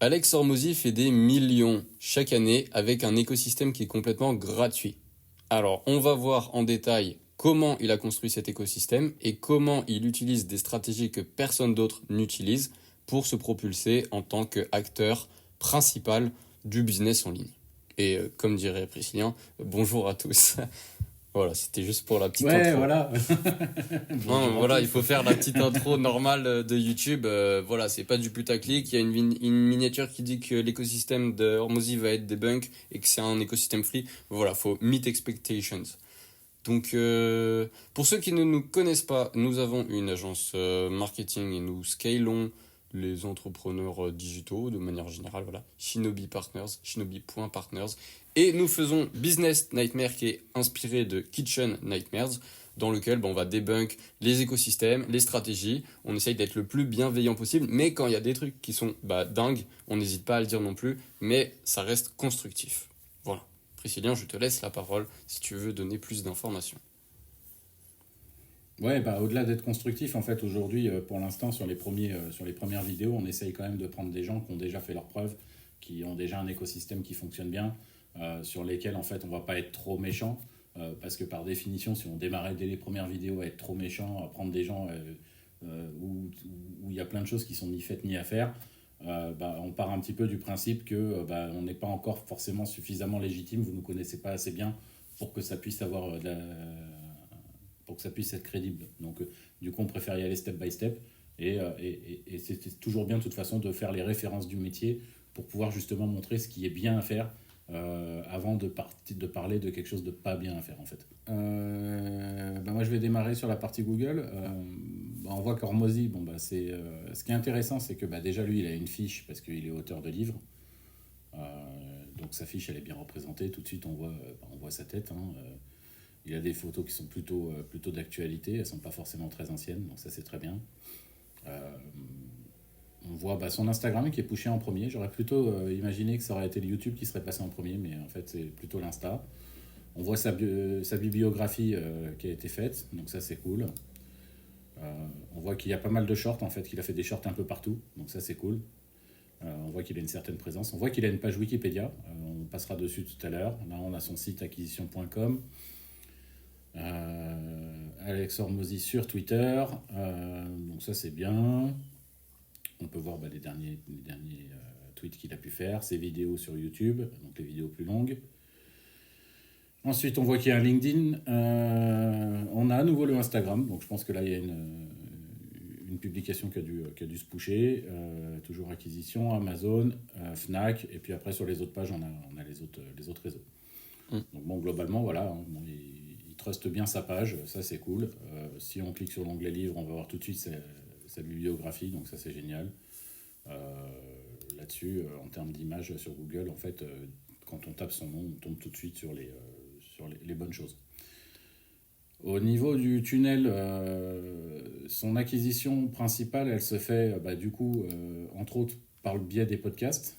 Alex Hormozy fait des millions chaque année avec un écosystème qui est complètement gratuit. Alors, on va voir en détail comment il a construit cet écosystème et comment il utilise des stratégies que personne d'autre n'utilise pour se propulser en tant qu'acteur principal du business en ligne. Et comme dirait Priscillien, bonjour à tous. Voilà, c'était juste pour la petite Ouais, intro. voilà. Non, Bonjour à voilà, il tous. faut faire la petite intro normale de YouTube. Voilà, c'est pas du putaclic. Il y a une miniature qui dit que l'écosystème de Hormozy va être debunk et que c'est un écosystème free. Voilà, faut meet expectations. Donc, pour ceux qui ne nous connaissent pas, nous avons une agence marketing et nous scalons les entrepreneurs digitaux de manière générale. Voilà, Shinobi Partners, shinobi.partners. Et nous faisons Business Nightmare qui est inspiré de Kitchen Nightmares, dans lequel on va debunk les écosystèmes, les stratégies. On essaye d'être le plus bienveillant possible, mais quand il y a des trucs qui sont dingues, on n'hésite pas à le dire non plus, mais ça reste constructif. Voilà. Priscillien, je te laisse la parole si tu veux donner plus d'informations. Ouais, bah, au-delà d'être constructif, en fait, aujourd'hui, pour l'instant, sur les premières vidéos, on essaye quand même de prendre des gens qui ont déjà fait leurs preuves, qui ont déjà un écosystème qui fonctionne bien, sur lesquels, en fait, on va pas être trop méchant, parce que par définition, si on démarrait dès les premières vidéos à être trop méchant, à prendre des gens où il y a plein de choses qui sont ni faites ni à faire, on part un petit peu du principe que on n'est pas encore forcément suffisamment légitime, vous ne nous connaissez pas assez bien pour que ça puisse avoir pour que ça puisse être crédible. Donc, du coup, on préfère y aller step by step. Et c'est toujours bien, de toute façon, de faire les références du métier pour pouvoir justement montrer ce qui est bien à faire avant de parler de quelque chose de pas bien à faire, en fait. Moi, je vais démarrer sur la partie Google. On voit qu'Hormozy, ce qui est intéressant, c'est que déjà, lui, il a une fiche parce qu'il est auteur de livres. Donc, sa fiche, elle est bien représentée. Tout de suite, on voit sa tête. Il a des photos qui sont plutôt d'actualité, elles ne sont pas forcément très anciennes, donc ça c'est très bien. Euh, on voit son Instagram qui est poussé en premier. J'aurais plutôt imaginé que ça aurait été le YouTube qui serait passé en premier, mais en fait c'est plutôt l'Insta. On voit sa bibliographie qui a été faite, donc ça c'est cool. On voit qu'il y a pas mal de shorts, en fait, qu'il a fait des shorts un peu partout, donc ça c'est cool. On voit qu'il a une certaine présence. On voit qu'il a une page Wikipédia, on passera dessus tout à l'heure. Là on a son site acquisition.com. Alex Hormozy sur Twitter, donc ça c'est bien. On peut voir les derniers tweets qu'il a pu faire, ses vidéos sur YouTube, donc les vidéos plus longues. Ensuite, on voit qu'il y a un LinkedIn. On a à nouveau le Instagram, donc je pense que là il y a une publication qui a dû se pusher. Toujours acquisition, Amazon, Fnac, et puis après sur les autres pages, on a les autres réseaux. Mm. Donc bon, globalement, voilà, il truste bien sa page, ça c'est cool. Si on clique sur l'onglet livre, on va voir tout de suite sa bibliographie, donc ça c'est génial. Là-dessus, en termes d'image sur Google, en fait, quand on tape son nom, on tombe tout de suite sur les bonnes choses. Au niveau du tunnel, son acquisition principale, elle se fait du coup, entre autres, par le biais des podcasts.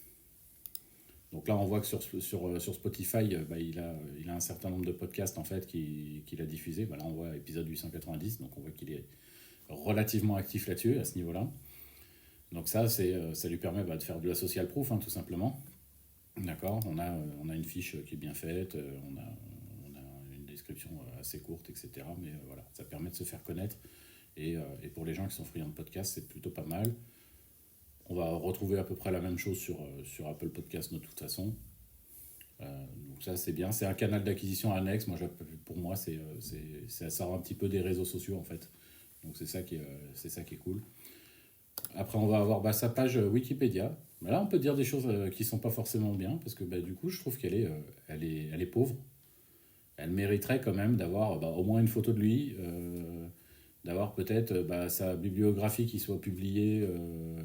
Donc là, on voit que sur Spotify, il a un certain nombre de podcasts en fait qu'il a diffusés. Là, on voit épisode 890, donc on voit qu'il est relativement actif là-dessus, à ce niveau-là. Donc ça lui permet de faire de la social proof, tout simplement. D'accord, on a une fiche qui est bien faite, on a une description assez courte, etc. Mais voilà, ça permet de se faire connaître. Et pour les gens qui sont friands de podcast, c'est plutôt pas mal. On va retrouver à peu près la même chose sur Apple Podcast de toute façon. Donc ça c'est bien, c'est un canal d'acquisition annexe. Pour moi ça sort un petit peu des réseaux sociaux en fait. Donc c'est ça qui est cool. Après on va avoir sa page Wikipédia. Là on peut dire des choses qui sont pas forcément bien parce que du coup je trouve elle est pauvre. Elle mériterait quand même d'avoir au moins une photo de lui. D'avoir peut-être sa bibliographie qui soit publiée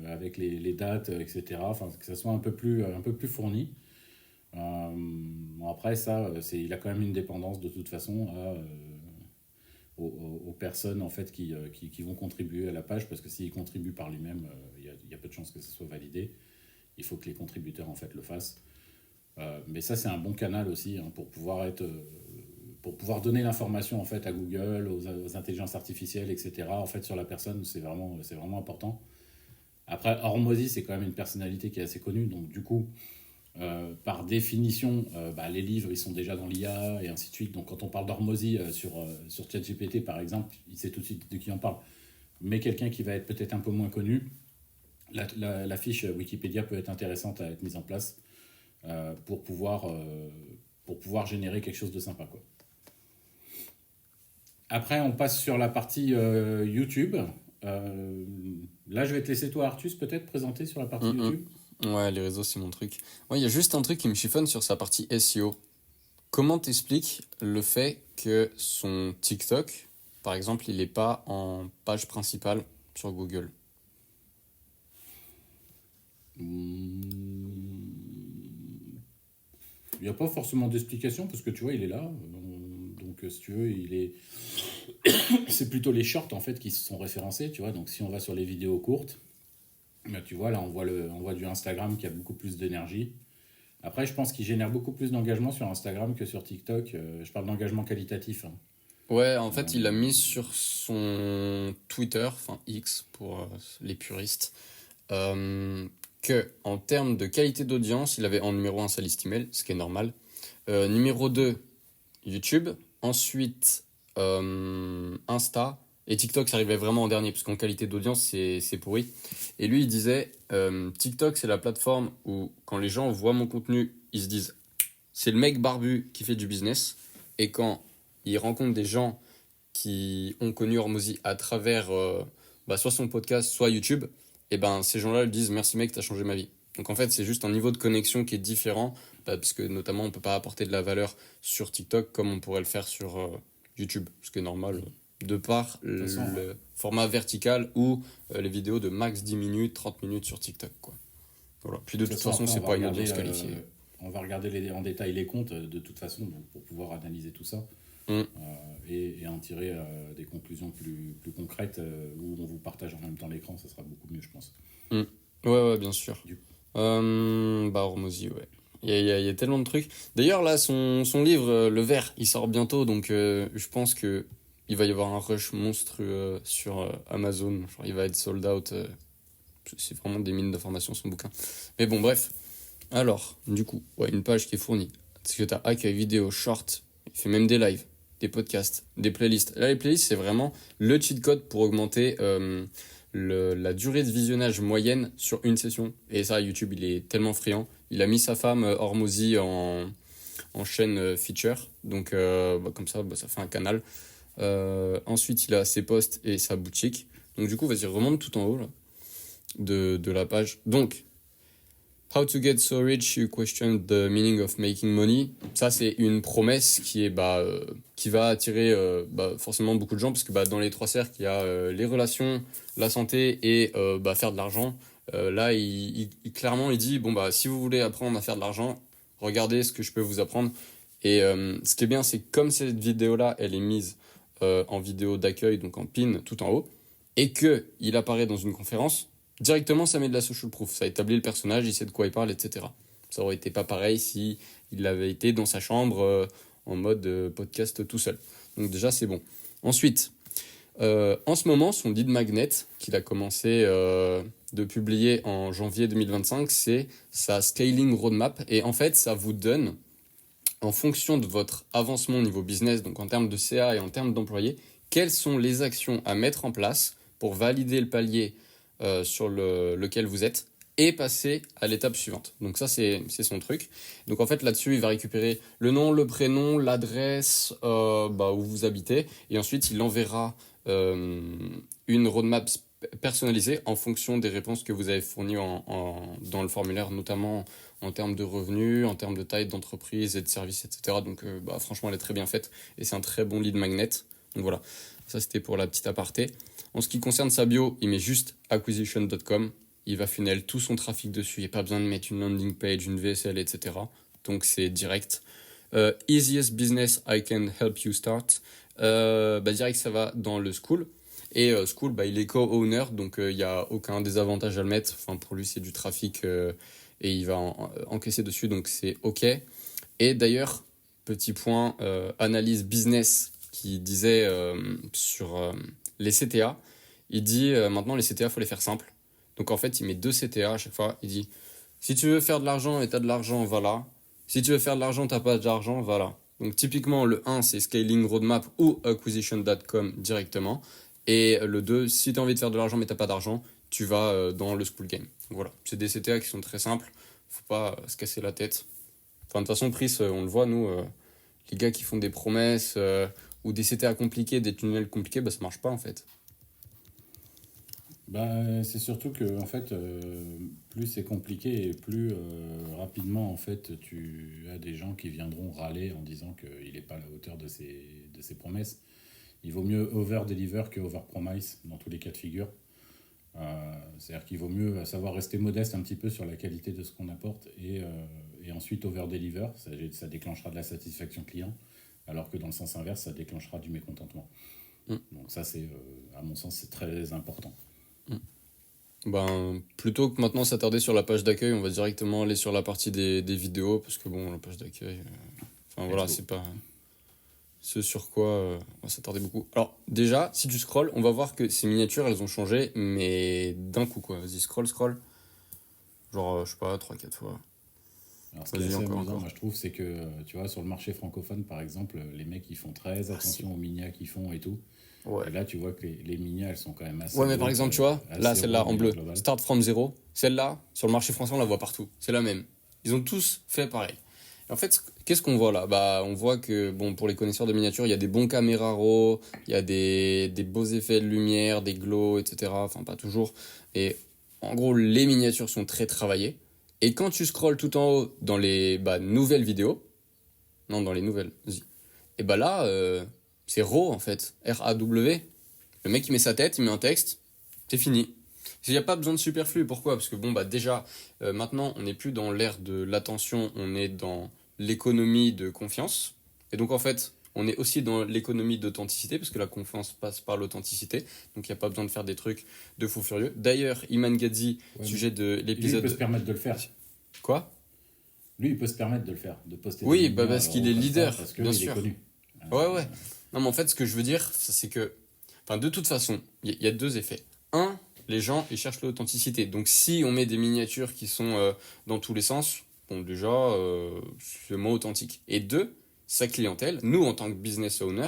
avec les dates, etc. Enfin, que ça soit un peu plus fourni. Bon, après, ça, il a quand même une dépendance de toute façon aux personnes en fait, qui vont contribuer à la page, parce que s'il contribue par lui-même, il y a peu de chances que ça soit validé. Il faut que les contributeurs en fait, le fassent. Mais ça, c'est un bon canal aussi pour pouvoir donner l'information en fait à Google, aux intelligences artificielles, etc. En fait, sur la personne, c'est vraiment important. Après, Hormozy, c'est quand même une personnalité qui est assez connue, donc du coup, par définition, les livres, ils sont déjà dans l'IA et ainsi de suite. Donc quand on parle d'Hormozy sur ChatGPT, par exemple, il sait tout de suite de qui on parle. Mais quelqu'un qui va être peut-être un peu moins connu, la fiche Wikipédia peut être intéressante à être mise en place pour pouvoir générer quelque chose de sympa, quoi. Après, on passe sur la partie YouTube. Euh, Là, je vais te laisser toi, Artus, peut-être présenter sur la partie Hum, YouTube. Ouais, les réseaux, c'est mon truc. Moi, il y a juste un truc qui me chiffonne sur sa partie SEO. Comment t'expliques le fait que son TikTok, par exemple, il n'est pas en page principale sur Google? Il n'y a pas forcément d'explication parce que tu vois, il est là. Donc, si tu veux, c'est plutôt les shorts en fait qui se sont référencés. Tu vois, donc si on va sur les vidéos courtes, tu vois, là, on voit du Instagram qui a beaucoup plus d'énergie. Après, je pense qu'il génère beaucoup plus d'engagement sur Instagram que sur TikTok. Je parle d'engagement qualitatif, hein. Ouais, en fait, il a Euh, mis sur son Twitter, enfin X pour les puristes, euh, que en termes de qualité d'audience, il avait en numéro un sa liste email, ce qui est normal. Numéro 2 YouTube. Ensuite, Insta. Et TikTok, ça arrivait vraiment en dernier, parce qu'en qualité d'audience, c'est pourri. Et lui, il disait, TikTok, c'est la plateforme où, quand les gens voient mon contenu, ils se disent, c'est le mec barbu qui fait du business. Et quand il rencontre des gens qui ont connu Hormozy à travers soit son podcast, soit YouTube, et ben ces gens-là lui disent merci mec, t'as changé ma vie. Donc en fait, c'est juste un niveau de connexion qui est différent, parce que notamment on peut pas apporter de la valeur sur TikTok comme on pourrait le faire sur YouTube, ce qui est normal de par de toute façon, le format vertical ou les vidéos de max 10 minutes, 30 minutes sur TikTok, quoi. Voilà. Puis de toute façon, après, c'est pas une audience qualifiée. on va regarder en détail les comptes de toute façon donc, pour pouvoir analyser tout ça Mm. et en tirer des conclusions plus concrètes où on vous partage en même temps l'écran, ça sera beaucoup mieux, je pense. Mm. Ouais, bien sûr. Du- Hormozy, ouais. Il y a tellement de trucs. D'ailleurs, là, son livre, Le Vert, il sort bientôt, donc je pense que il va y avoir un rush monstrueux sur Amazon. Genre, il va être sold out. C'est vraiment des mines d'informations, son bouquin. Mais bon, bref. Alors, du coup, ouais, une page qui est fournie. Parce que t'as accueil vidéo, short, il fait même des lives, des podcasts, des playlists. Là, les playlists, c'est vraiment le cheat code pour augmenter la durée de visionnage moyenne sur une session. Et ça, YouTube, il est tellement friand. Il a mis sa femme, Hormozy, en chaîne feature. Donc, comme ça, ça fait un canal. Ensuite, il a ses posts et sa boutique. Donc, du coup, vas-y, remonte tout en haut là, de la page. Donc, How to get so rich, you question the meaning of making money. Ça, c'est une promesse qui va attirer forcément beaucoup de gens, parce que dans les trois cercles, il y a les relations, la santé et faire de l'argent. Là, clairement, il dit, bon, si vous voulez apprendre à faire de l'argent, regardez ce que je peux vous apprendre. Et ce qui est bien, c'est que comme cette vidéo-là, elle est mise en vidéo d'accueil, donc en pin tout en haut, et qu'il apparaît dans une conférence, directement, ça met de la social proof. Ça établit le personnage, il sait de quoi il parle, etc. Ça aurait été pas pareil si il avait été dans sa chambre en mode podcast tout seul. Donc déjà, c'est bon. Ensuite, en ce moment, son lead magnet qu'il a commencé de publier en janvier 2025, c'est sa scaling roadmap. Et en fait, ça vous donne, en fonction de votre avancement au niveau business, donc en termes de CA et en termes d'employés, quelles sont les actions à mettre en place pour valider le palier sur lequel vous êtes et passer à l'étape suivante. Donc ça, c'est son truc. Donc en fait, là-dessus, il va récupérer le nom, le prénom, l'adresse où vous habitez, et ensuite, il enverra une roadmap personnalisée en fonction des réponses que vous avez fournies dans le formulaire, notamment en termes de revenus, en termes de taille d'entreprise et de services, etc. Donc franchement, elle est très bien faite et c'est un très bon lead magnet. Donc voilà, ça c'était pour la petite aparté. En ce qui concerne sa bio, il met juste acquisition.com. Il va funnel tout son trafic dessus. Il n'y a pas besoin de mettre une landing page, une VSL, etc. Donc c'est direct. Easiest business I can help you start. Direct, ça va dans le School. Et School, il est co-owner, donc il n'y a aucun désavantage à le mettre. Enfin, pour lui, c'est du trafic et il va encaisser dessus, donc c'est OK. Et d'ailleurs, petit point, analyse business qui disait sur les CTA, il dit maintenant les CTA, il faut les faire simples. Donc en fait, il met 2 CTA à chaque fois. Il dit, si tu veux faire de l'argent et tu as de l'argent, va là. Si tu veux faire de l'argent, tu n'as pas d'argent, va là. Donc typiquement, le 1, c'est Scaling Roadmap ou Acquisition.com directement. Et le 2, si tu as envie de faire de l'argent mais tu n'as pas d'argent, tu vas dans le School Game. Donc voilà, c'est des CTA qui sont très simples. Faut pas se casser la tête. Enfin, de toute façon, Pris, on le voit, nous, les gars qui font des promesses ou des CTA compliqués, des tunnels compliqués, bah ça marche pas en fait. Bah, c'est surtout que en fait, plus c'est compliqué et plus rapidement en fait, tu as des gens qui viendront râler en disant qu'il n'est pas à la hauteur de ses promesses. Il vaut mieux over-deliver que over-promise dans tous les cas de figure. C'est-à-dire qu'il vaut mieux savoir rester modeste un petit peu sur la qualité de ce qu'on apporte et ensuite over-deliver. Ça déclenchera de la satisfaction client, alors que dans le sens inverse, ça déclenchera du mécontentement. Donc ça, c'est, à mon sens, c'est très important. Ben, plutôt que maintenant s'attarder sur la page d'accueil, on va directement aller sur la partie des vidéos, parce que bon, la page d'accueil, enfin voilà, c'est pas ce sur quoi on va s'attarder beaucoup. Alors déjà, si tu scrolles, on va voir que ces miniatures, elles ont changé, mais d'un coup quoi. Vas-y, scroll. Genre, je sais pas, 3-4 fois. Alors, ce qui est assez amusant, moi, je trouve, c'est que, tu vois, sur le marché francophone, par exemple, les mecs, ils font très attention aux minias qu'ils font et tout. Ouais. Et là, tu vois que les minias, elles sont quand même assez... Ouais, mais par exemple, tu vois, là, celle-là, en bleu, global. Start from zero, celle-là, sur le marché français, on la voit partout. C'est la même. Ils ont tous fait pareil. Et en fait, qu'est-ce qu'on voit là? Bah, on voit que, bon, pour les connaisseurs de miniatures, il y a des bons caméras RAW, il y a des beaux effets de lumière, des glows, etc. Enfin, pas toujours. Et en gros, les miniatures sont très travaillées. Et quand tu scrolles tout en haut dans les nouvelles vidéos, non, dans les nouvelles, vas-y. Et bah là, c'est RAW en fait, R-A-W. Le mec il met sa tête, il met un texte, c'est fini. Il n'y a pas besoin de superflu, pourquoi? Parce que bon, bah déjà, maintenant on n'est plus dans l'ère de l'attention, on est dans l'économie de confiance. Et donc en fait, on est aussi dans l'économie d'authenticité, parce que la confiance passe par l'authenticité. Donc il n'y a pas besoin de faire des trucs de fou furieux. D'ailleurs, Iman Gadzi, sujet de l'épisode... Lui, il peut se permettre de le faire. Quoi? Lui, il peut se permettre de le faire, de poster. Oui, bah parce qu'il est leader, parce que bien il sûr. Est connu. Ouais. Non, mais en fait, ce que je veux dire, c'est que... Enfin, de toute façon, il y a 2 effets. Un, les gens, ils cherchent l'authenticité. Donc si on met des miniatures qui sont dans tous les sens, bon, déjà, c'est moins authentique. Et 2, sa clientèle, nous en tant que business owner,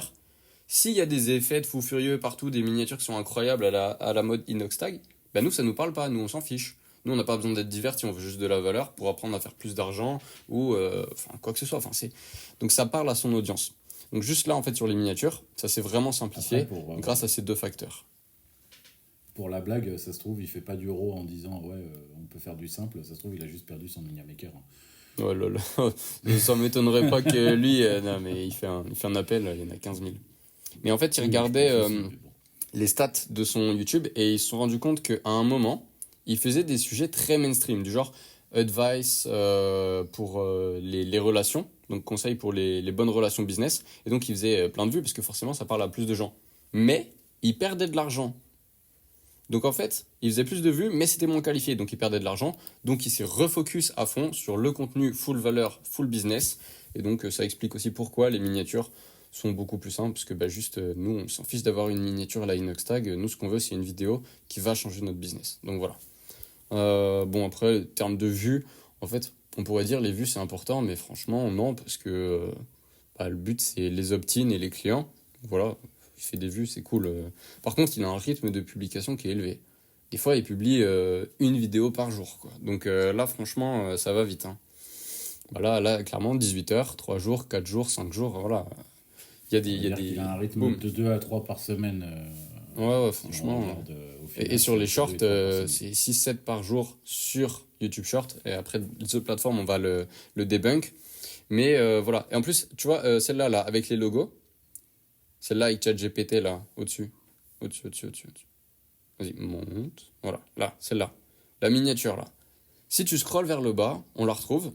s'il y a des effets de fou furieux partout, des miniatures qui sont incroyables à la mode inox tag, ben nous ça nous parle pas, nous on s'en fiche. Nous on n'a pas besoin d'être divertis, on veut juste de la valeur pour apprendre à faire plus d'argent ou quoi que ce soit. Donc ça parle à son audience. Donc juste là en fait sur les miniatures, ça s'est vraiment simplifié grâce à ces 2 facteurs. Pour la blague, ça se trouve, il fait pas du RAW en disant on peut faire du simple, ça se trouve, il a juste perdu son mini maker. Oh là là, ça m'étonnerait pas que lui, non mais il fait un appel, il y en a 15 000. Mais en fait, il regardait les stats de son YouTube et ils se sont rendus compte qu'à un moment, il faisait des sujets très mainstream, du genre advice pour les relations, donc conseils pour les bonnes relations business. Et donc, il faisait plein de vues parce que forcément, ça parle à plus de gens. Mais il perdait de l'argent. Donc en fait, il faisait plus de vues, mais c'était moins qualifié, donc il perdait de l'argent. Donc il s'est refocus à fond sur le contenu full valeur, full business. Et donc ça explique aussi pourquoi les miniatures sont beaucoup plus simples, parce que juste nous, on s'en fiche d'avoir une miniature à la inox tag. Nous, ce qu'on veut, c'est une vidéo qui va changer notre business. Donc voilà. Bon, après, en termes de vues, en fait, on pourrait dire les vues, c'est important, mais franchement, non, parce que le but, c'est les opt-in et les clients. Voilà. Il fait des vues, c'est cool. Par contre, il a un rythme de publication qui est élevé. Des fois, il publie une vidéo par jour, quoi. Donc là, franchement, ça va vite. Hein. Là, clairement, 18h, 3 jours, 4 jours, 5 jours, voilà. Il a un rythme de 2 à 3 par semaine. Ouais, franchement. Et sur les shorts, c'est 6-7 par jour sur YouTube Short. Et après, les autres plateformes, on va le debunk. Mais voilà. Et en plus, tu vois, celle-là, là, avec les logos, celle-là avec ChatGPT, là, au-dessus. Au-dessus. Vas-y, monte. Voilà, là, celle-là. La miniature, là. Si tu scrolles vers le bas, on la retrouve.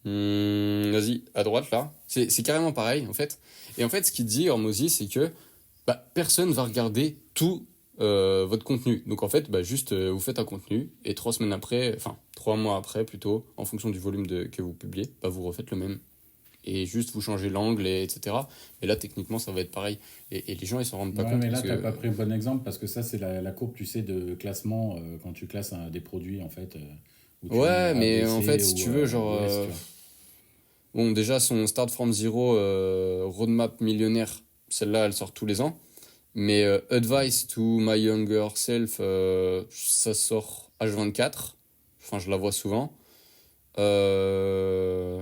Vas-y, à droite, là. C'est carrément pareil, en fait. Et en fait, ce qu'il dit, Hormozy, c'est que personne va regarder tout votre contenu. Donc, en fait, juste, vous faites un contenu, et 3 semaines après, enfin, 3 mois après, plutôt, en fonction du volume que vous publiez, vous refaites le même. et juste vous changez l'angle, etc. Et là, techniquement, ça va être pareil. Et les gens, ils s'en rendent pas compte. Mais là, parce tu n'as que, pas pris le bon exemple parce que ça, c'est la courbe, tu sais, de classement quand tu classes des produits, en fait, où tu mets ouais, A, B, mais en fait, C si tu veux, genre. ou S, tu vois. Bon, déjà, son Start from Zero roadmap millionnaire, celle-là, elle sort tous les ans. Mais Advice to My Younger Self, ça sort H24. Enfin, je la vois souvent. Euh,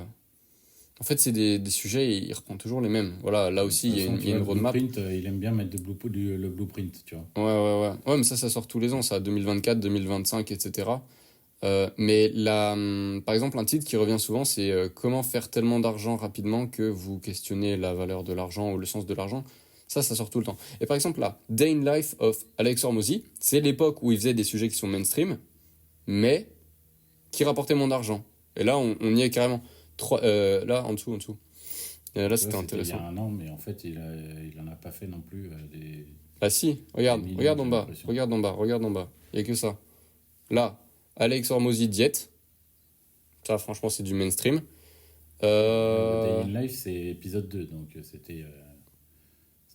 En fait, c'est des sujets, il reprend toujours les mêmes. Voilà, là De toute aussi, façon, il tu y a vois, une le roadmap. blueprint, il aime bien mettre le blueprint, tu vois. Ouais, ouais, ouais. Ouais, mais ça sort tous les ans, ça, 2024, 2025, etc. Mais là, par exemple, un titre qui revient souvent, c'est comment faire tellement d'argent rapidement que vous questionnez la valeur de l'argent ou le sens de l'argent. Ça sort tout le temps. Et par exemple, là, Day in Life of Alex Hormozy, c'est l'époque où il faisait des sujets qui sont mainstream, mais qui rapportaient moins d'argent. Et là, on y est carrément. Là, en dessous, en dessous. Là, Tu vois, c'était c'était il y a intéressant. un an, mais en fait, il en a pas fait non plus Bah si, des regarde, millions, regarde en j'ai bas, l'impression. regarde en bas, regarde en bas. Il y a que ça. Là, Alex Hormozy diète. Ça, franchement, c'est du mainstream. Le Day Euh, in Life, c'est épisode 2 donc c'était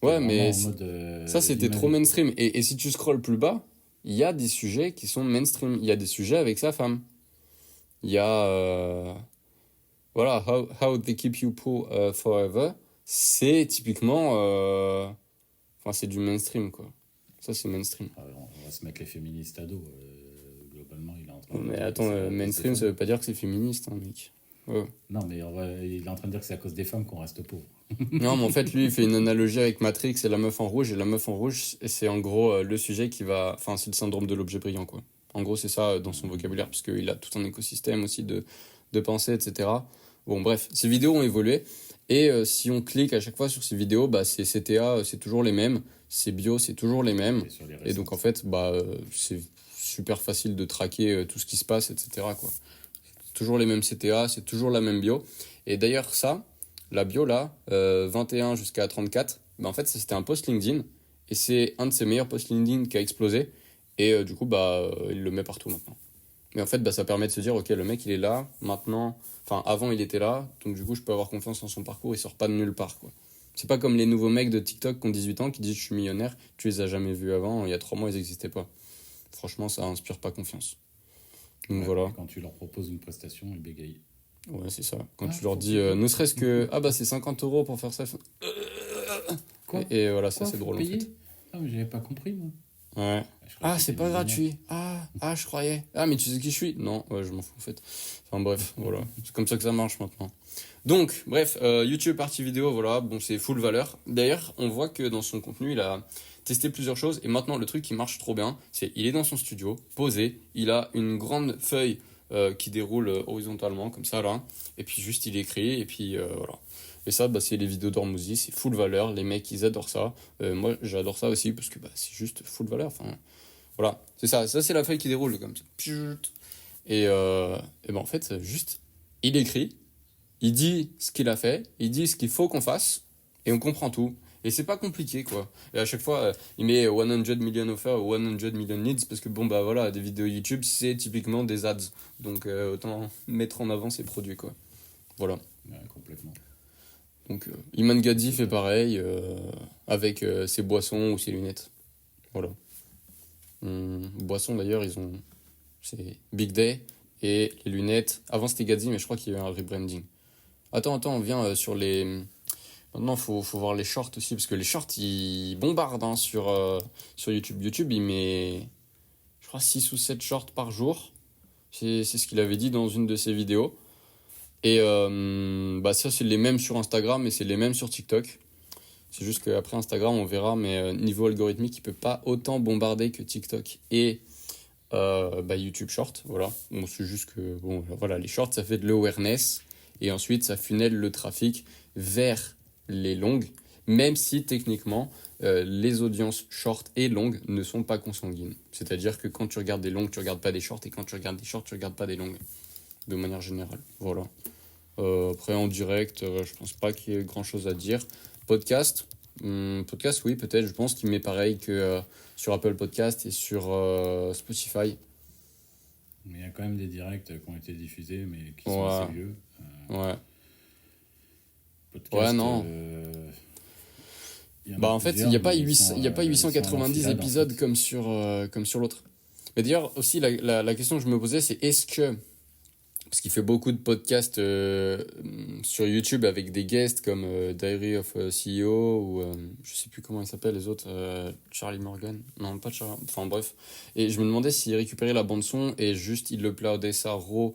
Ouais, vraiment mais en mode ça, vis c'était ma trop vie, quoi. mainstream. Et si tu scrolles plus bas, il y a des sujets qui sont mainstream. Il y a des sujets avec sa femme. Il y a, voilà, How They Keep You Poor Forever. C'est typiquement, enfin, c'est du mainstream, quoi. Ça, c'est mainstream. On va se mettre les féministes à dos. Globalement, il est en train de Mais dire que attends, c'est à cause des mainstream, ça femmes. veut pas dire que c'est féministe, hein, mec. Ouais. Non, mais il est en train de dire que c'est à cause des femmes qu'on reste pauvre. Non, mais en fait, lui, il fait une analogie avec Matrix et la meuf en rouge. Et la meuf en rouge, c'est en gros le sujet qui va. Enfin, c'est le syndrome de l'objet brillant, quoi. En gros, c'est ça dans son vocabulaire, parce qu'il a tout un écosystème aussi de pensée, etc. Bon, bref, ces vidéos ont évolué. Et si on clique à chaque fois sur ces vidéos, bah, ces CTA, c'est toujours les mêmes. Ces bios, c'est toujours les mêmes. Et sur les Et donc, en récentes. fait, bah, c'est super facile de traquer tout ce qui se passe, etc., quoi. C'est toujours les mêmes CTA, c'est toujours la même bio. Et d'ailleurs, ça. La bio là, 21 jusqu'à 34, bah en fait ça, c'était un post LinkedIn et c'est un de ses meilleurs posts LinkedIn qui a explosé et du coup bah il le met partout maintenant. Mais en fait bah, ça permet de se dire ok le mec il est là maintenant, enfin avant il était là donc du coup je peux avoir confiance en son parcours, il sort pas de nulle part quoi. C'est pas comme les nouveaux mecs de TikTok qui ont 18 ans qui disent je suis millionnaire, tu les as jamais vus avant, il y a 3 mois ils n'existaient pas. Franchement ça inspire pas confiance. Donc Ouais, voilà. et quand tu leur proposes une prestation, ils bégayent. Ouais, c'est ça. Quand Ah, tu leur faut dis, payer. ne serait-ce que, ah bah c'est 50 € pour faire ça. Quoi? Et voilà, ça Quoi? c'est Faut drôle en fait. payer? Ah, mais j'avais pas compris, moi. Ouais. Ah, je croyais Ah, que c'est t'étais pas millionnaire. gratuit. Ah, je croyais. Ah, mais tu sais qui je suis? Non, ouais, je m'en fous en fait. Enfin bref, voilà. C'est comme ça que ça marche maintenant. Donc, bref, YouTube partie vidéo, voilà, bon, c'est full valeur. D'ailleurs, on voit que dans son contenu, il a testé plusieurs choses. Et maintenant, le truc qui marche trop bien, c'est il est dans son studio, posé, il a une grande feuille qui déroule horizontalement, comme ça, là. Et puis juste, il écrit, et puis voilà. Et ça, bah, c'est les vidéos d'Hormozy, c'est full valeur. Les mecs, ils adorent ça. Moi, j'adore ça aussi, parce que bah, c'est juste full valeur. Enfin, voilà, c'est ça. Ça, c'est la feuille qui déroule, comme ça. Et ben, en fait, juste, il écrit. Il dit ce qu'il a fait, il dit ce qu'il faut qu'on fasse, et on comprend tout. Et c'est pas compliqué, quoi. Et à chaque fois, il met 100 million offers ou 100 million leads, parce que bon, bah voilà, des vidéos YouTube, c'est typiquement des ads. Donc autant mettre en avant ses produits, quoi. Voilà. Ouais, complètement. Donc Iman Gadzhi fait pareil, avec ses boissons ou ses lunettes. Voilà. Boissons d'ailleurs, ils ont. C'est Big Day, et les lunettes. Avant c'était Gadzhi, mais je crois qu'il y a eu un rebranding. Attends, on vient sur les. Maintenant, faut voir les shorts aussi, parce que les shorts, ils bombardent hein, sur YouTube. YouTube, il met, je crois, 6 ou 7 shorts par jour. C'est ce qu'il avait dit dans une de ses vidéos. Et bah ça, c'est les mêmes sur Instagram et c'est les mêmes sur TikTok. C'est juste qu'après Instagram, on verra, mais niveau algorithmique, il peut pas autant bombarder que TikTok et bah, YouTube Short. Voilà. Bon, c'est juste que, bon, voilà, les shorts, ça fait de l'awareness. Et ensuite, ça funnel le trafic vers les longues, même si techniquement, les audiences short et longues ne sont pas consanguines. C'est-à-dire que quand tu regardes des longues, tu regardes pas des shorts, et quand tu regardes des shorts, tu regardes pas des longues, de manière générale. Voilà. Après, en direct, je pense pas qu'il y ait grand-chose à dire. Podcast, podcast, oui, peut-être. Je pense qu'il met pareil que sur Apple Podcast et sur Spotify. Mais il y a quand même des directs qui ont été diffusés, mais qui sont Ouais, assez vieux. ouais. Podcast, Ouais, non. Il y en Bah, a en fait, plusieurs, il mais y a pas ils sont à 890 l'enfilade, en épisodes fait. comme sur l'autre. Mais d'ailleurs, aussi, la question que je me posais, c'est est-ce que parce qu'il fait beaucoup de podcasts sur YouTube avec des guests comme Diary of a CEO ou je sais plus comment ils s'appellent les autres, Charlie Morgan. Non, pas Charlie. Enfin bref. Et je me demandais s'il récupérait la bande son et juste il uploadait ça raw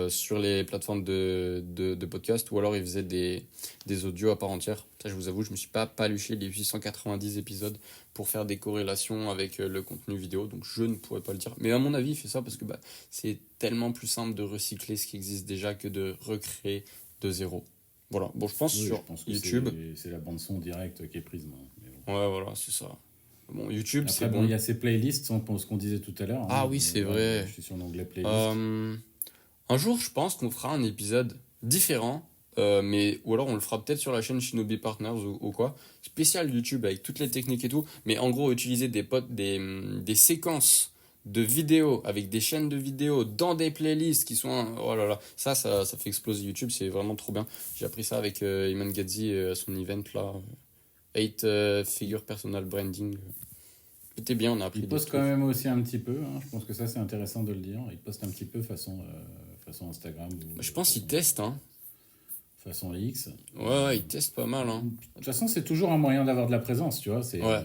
sur les plateformes de podcast ou alors il faisait des audios à part entière. Ça, je vous avoue, je me suis pas paluché les 890 épisodes pour faire des corrélations avec le contenu vidéo, donc je ne pourrais pas le dire. Mais à mon avis, il fait ça parce que bah, c'est tellement plus simple de recycler ce qui existe déjà que de recréer de zéro. Voilà, bon, je pense Oui, je sur pense que YouTube. c'est la bande-son directe qui est prise. Moi. Mais bon. Ouais, voilà, c'est ça. Bon, YouTube, c'est Après, bon, bon. il y a ces playlists, ce qu'on disait tout à l'heure. Ah Hein. oui, c'est Là, vrai. je suis sur l'onglet playlist. Euh, un jour, je pense qu'on fera un épisode différent, ou alors on le fera peut-être sur la chaîne Shinobi Partners ou quoi, spécial YouTube avec toutes les techniques et tout, mais en gros, utiliser des séquences de vidéos avec des chaînes de vidéos dans des playlists qui sont. Oh là là, ça fait exploser YouTube, c'est vraiment trop bien. J'ai appris ça avec Iman Gadzi à son event là, 8 Figure Personal Branding. C'était bien, on a appris Il des poste quand trucs. même aussi un petit peu. Hein. Je pense que ça, c'est intéressant de le dire. Il poste un petit peu façon Instagram ou Je pense qu'il teste, hein. façon X. Ouais, ouais, il teste pas mal, hein. De toute façon, c'est toujours un moyen d'avoir de la présence, tu vois. Ouais.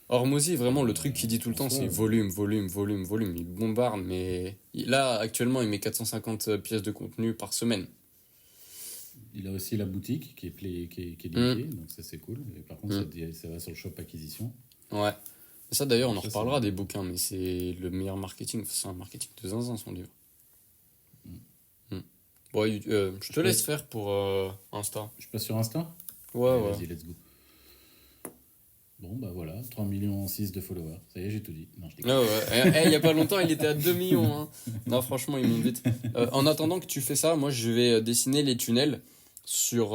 Hormozy, vraiment, le truc qu'il dit tout le En temps, soi, c'est volume, volume, volume, volume. Il bombarde, mais là, actuellement, il met 450 pièces de contenu par semaine. il a aussi la boutique qui est Hmm. limitée, donc ça, c'est cool. Et par contre, ça va sur le shop acquisition. Ouais. Et ça, d'ailleurs, on en Ça, reparlera des bouquins, mais c'est le meilleur marketing. C'est un marketing de zinzin, son livre. Hmm. Bon, je te laisse faire pour Insta. Je passe sur Insta. Ouais, Allez, ouais. vas-y, let's go. Bon, bah voilà, 3,6 millions de followers. Ça y est, j'ai tout dit. Non, je déconne. Ah ouais. Il y a pas longtemps, il était à 2 millions. Hein. Non, franchement, il monte vite. En attendant que tu fais ça, moi, je vais dessiner les tunnels sur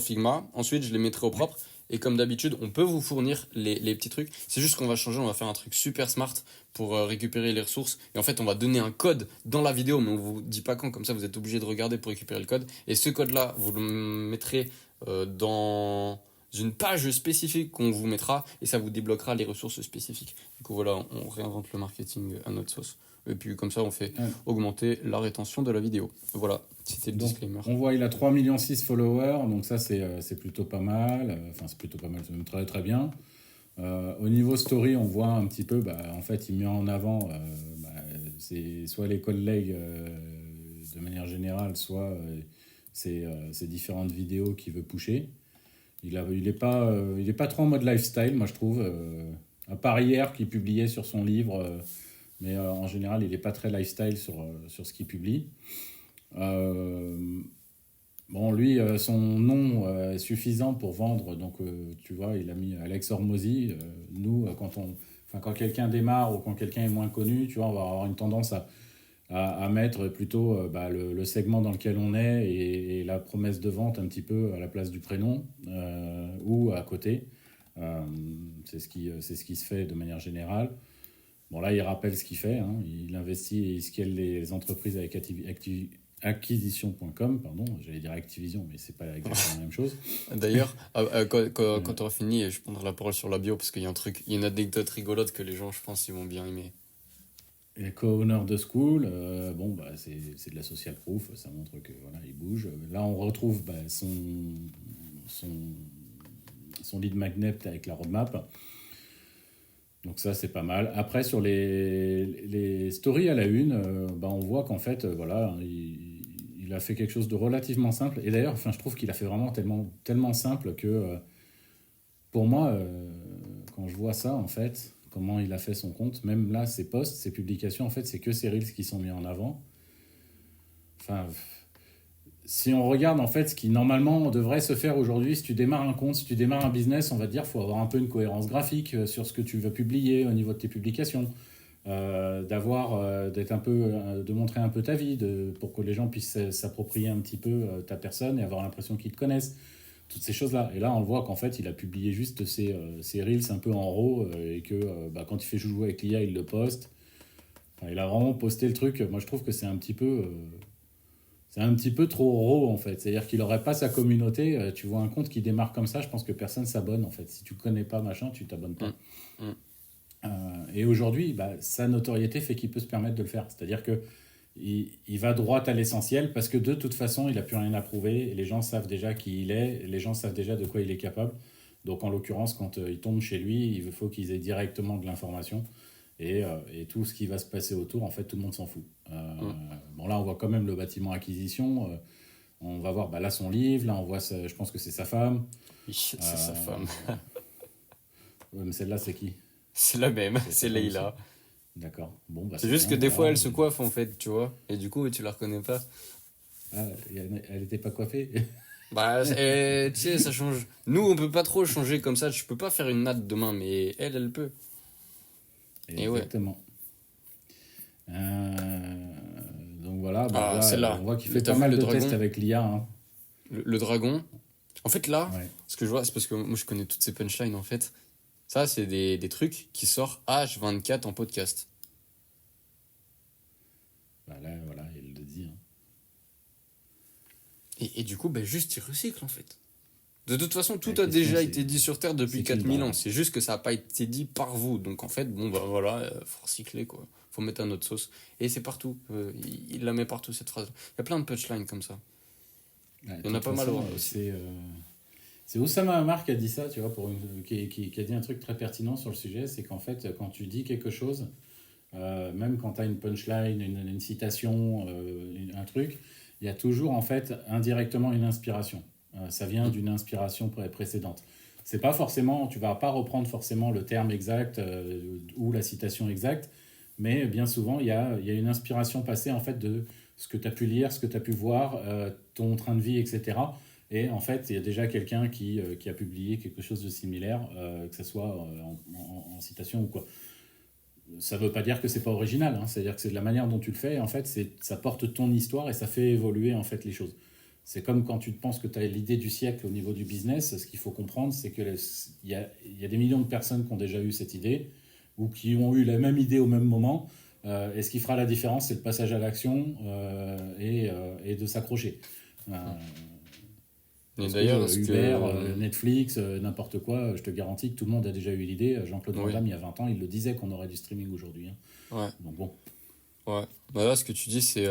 Figma. Ensuite, je les mettrai au propre. Et comme d'habitude, on peut vous fournir les petits trucs. C'est juste qu'on va changer, on va faire un truc super smart pour récupérer les ressources. Et en fait, on va donner un code dans la vidéo, mais on vous dit pas quand. Comme ça, vous êtes obligé de regarder pour récupérer le code. Et ce code-là, vous le mettrez dans une page spécifique qu'on vous mettra et ça vous débloquera les ressources spécifiques. Du coup, voilà, on réinvente le marketing à notre sauce. Et puis, comme ça, on fait augmenter la rétention de la vidéo. Voilà, c'était le Donc, disclaimer. on voit, il a 3,6 millions de followers, donc ça, c'est plutôt pas mal. Enfin, c'est plutôt pas mal, c'est même très, très bien. Au niveau story, on voit un petit peu, en fait, il met en avant c'est soit les collègues de manière générale, soit ces différentes vidéos qu'il veut pusher. Il est pas trop en mode lifestyle, moi je trouve. À part hier, qu'il publiait sur son livre, mais en général, il n'est pas très lifestyle sur ce qu'il publie. Bon, lui, son nom est suffisant pour vendre. Donc, tu vois, il a mis Alex Hormozy. Nous, quand quelqu'un démarre ou quand quelqu'un est moins connu, tu vois, on va avoir une tendance à mettre plutôt le segment dans lequel on est et la promesse de vente un petit peu à la place du prénom ou à côté. C'est ce qui se fait de manière générale. Bon, là, il rappelle ce qu'il fait. Hein. Il investit et il scale les entreprises avec acquisition.com, pardon, j'allais dire Activision, mais c'est pas exactement la même chose. D'ailleurs, quand tu auras fini, je prendrai la parole sur la bio parce qu'il y a il y a une anecdote rigolote que les gens, je pense, ils vont bien aimer. Et co-owner de School, c'est de la social proof, ça montre que voilà, il bouge. Là, on retrouve son lead magnet avec la roadmap. Donc ça, c'est pas mal. Après, sur les stories à la une, on voit qu'en fait, il a fait quelque chose de relativement simple. Et d'ailleurs, je trouve qu'il a fait vraiment tellement simple que, pour moi, quand je vois ça, en fait, comment il a fait son compte, même là, ses posts, ses publications, en fait, c'est que ses reels qui sont mis en avant. Enfin, si on regarde, en fait, ce qui, normalement, devrait se faire aujourd'hui, si tu démarres un compte, si tu démarres un business, on va te dire qu'il faut avoir un peu une cohérence graphique sur ce que tu veux publier au niveau de tes publications. D'être un peu, de montrer un peu ta vie, pour que les gens puissent s'approprier un petit peu ta personne et avoir l'impression qu'ils te connaissent. Toutes ces choses-là. Et là, on le voit qu'en fait, il a publié juste ses reels un peu en RAW et que quand il fait jouer avec l'IA, il le poste. Enfin, il a vraiment posté le truc. Moi, je trouve que c'est un petit peu c'est un petit peu trop raw en fait. C'est-à-dire qu'il n'aurait pas sa communauté. Tu vois un compte qui démarre comme ça, je pense que personne s'abonne en fait. Si tu ne connais pas machin, tu t'abonnes pas. Et aujourd'hui, sa notoriété fait qu'il peut se permettre de le faire. C'est-à-dire que il va droit à l'essentiel parce que de toute façon, il n'a plus rien à prouver. Et les gens savent déjà qui il est. Les gens savent déjà de quoi il est capable. Donc en l'occurrence, quand ils tombent chez lui, il faut qu'ils aient directement de l'information. Et tout ce qui va se passer autour, en fait, tout le monde s'en fout. Bon, là, on voit quand même le bâtiment acquisition. On va voir là son livre. Là, on voit, je pense que c'est sa femme. Oui, c'est sa femme. Ouais, mais celle-là, c'est qui? C'est la même, c'est Leïla. D'accord. Bon, c'est juste que des fois, elle se coiffe, en fait, tu vois. Et du coup, tu la reconnais pas. Ah, elle n'était pas coiffée. Tu sais, ça change. Nous, on peut pas trop changer comme ça. Je peux pas faire une natte demain, mais elle peut. Exactement. Donc voilà, c'est là. On voit qu'il fait pas mal de tests avec l'IA. Hein. Le dragon. En fait, là, ce que je vois, c'est parce que moi, je connais toutes ces punchlines, en fait. Ça, c'est des trucs qui sortent H24 en podcast. Là, voilà, il le dit. Hein. Et du coup, juste, il recycle, en fait. De toute façon, tout a déjà été dit sur Terre depuis 4000 ans. C'est juste que ça n'a pas été dit par vous. Donc, en fait, faut recycler, quoi. Faut mettre à notre sauce. Et c'est partout. Il la met partout, cette phrase. Il y a plein de punchlines comme ça. Il y en a pas mal aussi. C'est Oussama Hamar qui a dit ça, tu vois, qui a dit un truc très pertinent sur le sujet. C'est qu'en fait, quand tu dis quelque chose, même quand tu as une punchline, une citation, un truc, il y a toujours, en fait, indirectement une inspiration. Ça vient d'une inspiration précédente. C'est pas forcément, tu vas pas reprendre forcément le terme exact ou la citation exacte, mais bien souvent, il y a une inspiration passée, en fait, de ce que tu as pu lire, ce que tu as pu voir, ton train de vie, etc. Et en fait, il y a déjà quelqu'un qui a publié quelque chose de similaire, que ce soit en citation ou quoi. Ça ne veut pas dire que c'est pas original, hein. C'est-à-dire que c'est de la manière dont tu le fais, en fait, ça porte ton histoire et ça fait évoluer en fait les choses. C'est comme quand tu penses que tu as l'idée du siècle au niveau du business, ce qu'il faut comprendre, c'est qu'il y a des millions de personnes qui ont déjà eu cette idée ou qui ont eu la même idée au même moment. Et ce qui fera la différence, c'est le passage à l'action et de s'accrocher. Et d'ailleurs, Uber, Netflix, n'importe quoi, je te garantis que tout le monde a déjà eu l'idée. Jean-Claude Van Damme, il y a 20 ans, il le disait qu'on aurait du streaming aujourd'hui. Hein. Ouais. Donc bon. Ouais. Là, ce que tu dis, c'est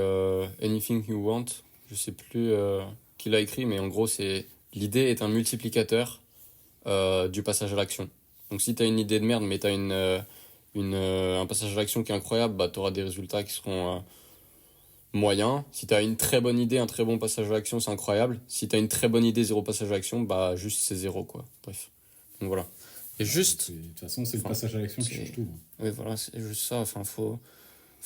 Anything You Want. Je sais plus qui l'a écrit, mais en gros, c'est l'idée est un multiplicateur du passage à l'action. Donc, si tu as une idée de merde, mais tu as un passage à l'action qui est incroyable, tu auras des résultats qui seront moyens. Si tu as une très bonne idée, un très bon passage à l'action, c'est incroyable. Si tu as une très bonne idée, zéro passage à l'action, juste c'est zéro, quoi. Bref. Donc voilà. Et juste. De toute façon, c'est le passage à l'action qui change tout. Oui, voilà, c'est juste ça. Enfin, faut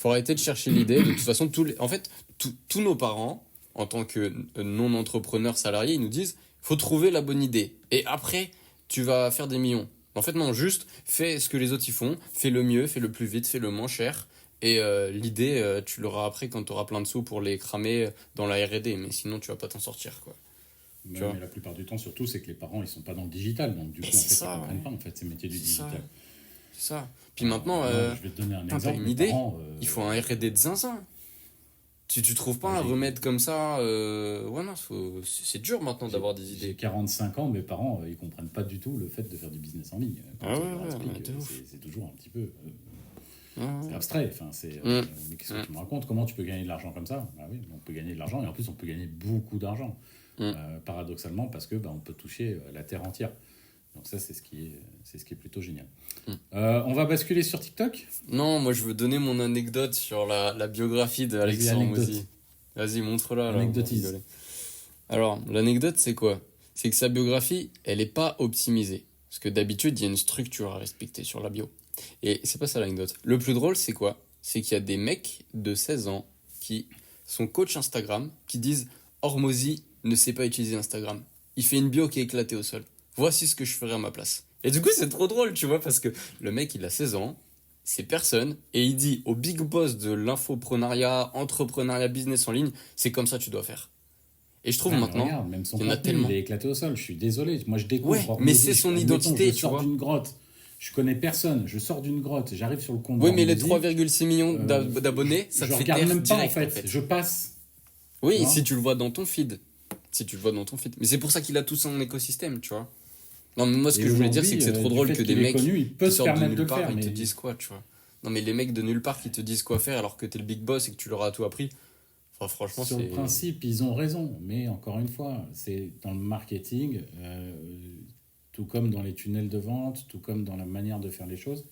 arrêter de chercher l'idée. De toute façon, tous nos parents, en tant que non-entrepreneurs salariés, ils nous disent faut trouver la bonne idée. Et après, tu vas faire des millions. En fait, non, juste fais ce que les autres y font. Fais le mieux, fais le plus vite, fais le moins cher. Et l'idée, tu l'auras après quand tu auras plein de sous pour les cramer dans la R&D. Mais sinon, tu vas pas t'en sortir, quoi. Mais la plupart du temps, surtout, c'est que les parents, ils sont pas dans le digital. Donc, du coup, en fait, ils comprennent pas, en fait, ces métiers du digital. C'est ça. Puis maintenant, je vais te donner un exemple. T'as une idée, il faut un R&D de zinzin. Tu trouves pas un remède comme ça c'est dur maintenant d'avoir des idées. J'ai 45 ans, mes parents, ils comprennent pas du tout le fait de faire du business en ligne. C'est toujours un petit peu... c'est abstrait. Enfin, mais qu'est-ce que tu me racontes? Comment tu peux gagner de l'argent comme ça? Oui, on peut gagner de l'argent et en plus on peut gagner beaucoup d'argent. Paradoxalement, parce que on peut toucher la terre entière. Donc ça, c'est ce qui est plutôt génial. On va basculer sur TikTok? Non, moi je veux donner mon anecdote sur la biographie d'Alexandre Hormozy. Vas-y, montre-la. Anecdotise. Alors, l'anecdote, c'est quoi? C'est que sa biographie, elle n'est pas optimisée. Parce que d'habitude, il y a une structure à respecter sur la bio. Et c'est pas ça l'anecdote. Le plus drôle, c'est quoi? C'est qu'il y a des mecs de 16 ans qui sont coach Instagram, qui disent Hormozy ne sait pas utiliser Instagram. Il fait une bio qui est éclatée au sol. Voici ce que je ferais à ma place. Et du coup, c'est trop drôle, tu vois, parce que le mec, il a 16 ans, c'est personne, et il dit au big boss de l'infoprenariat, entrepreneuriat, business en ligne, c'est comme ça que tu dois faire. Et je trouve maintenant, regarde, même son il y en a tellement. Il est éclaté au sol, je suis désolé. Moi, je découvre. Ouais, mais c'est son identité, je sors d'une grotte. Je connais personne, je sors d'une grotte, j'arrive sur le compte. Oui, mais les 3,6 millions d'abonnés, ça te fait taire même pas, direct, en fait. Je passe. Tu Oui, si vois? tu le vois dans ton feed. Si tu le vois dans ton feed. Mais c'est pour ça qu'il a tout son écosystème, tu vois. Non, mais moi, ce Et que je voulais dire, c'est aujourd'hui, que c'est trop du drôle fait que des qu'il est mecs connu, il peut qui se sortent de permettre de nulle le part, faire, ils te mais disent quoi, tu vois. Non, mais les mecs de nulle part qui te disent quoi faire alors que t'es le big boss et que tu leur as tout appris. Enfin, franchement, sur le c'est. principe, ils ont raison. Mais encore une fois, c'est dans le marketing, tout comme dans les tunnels de vente, tout comme dans la manière de faire les choses,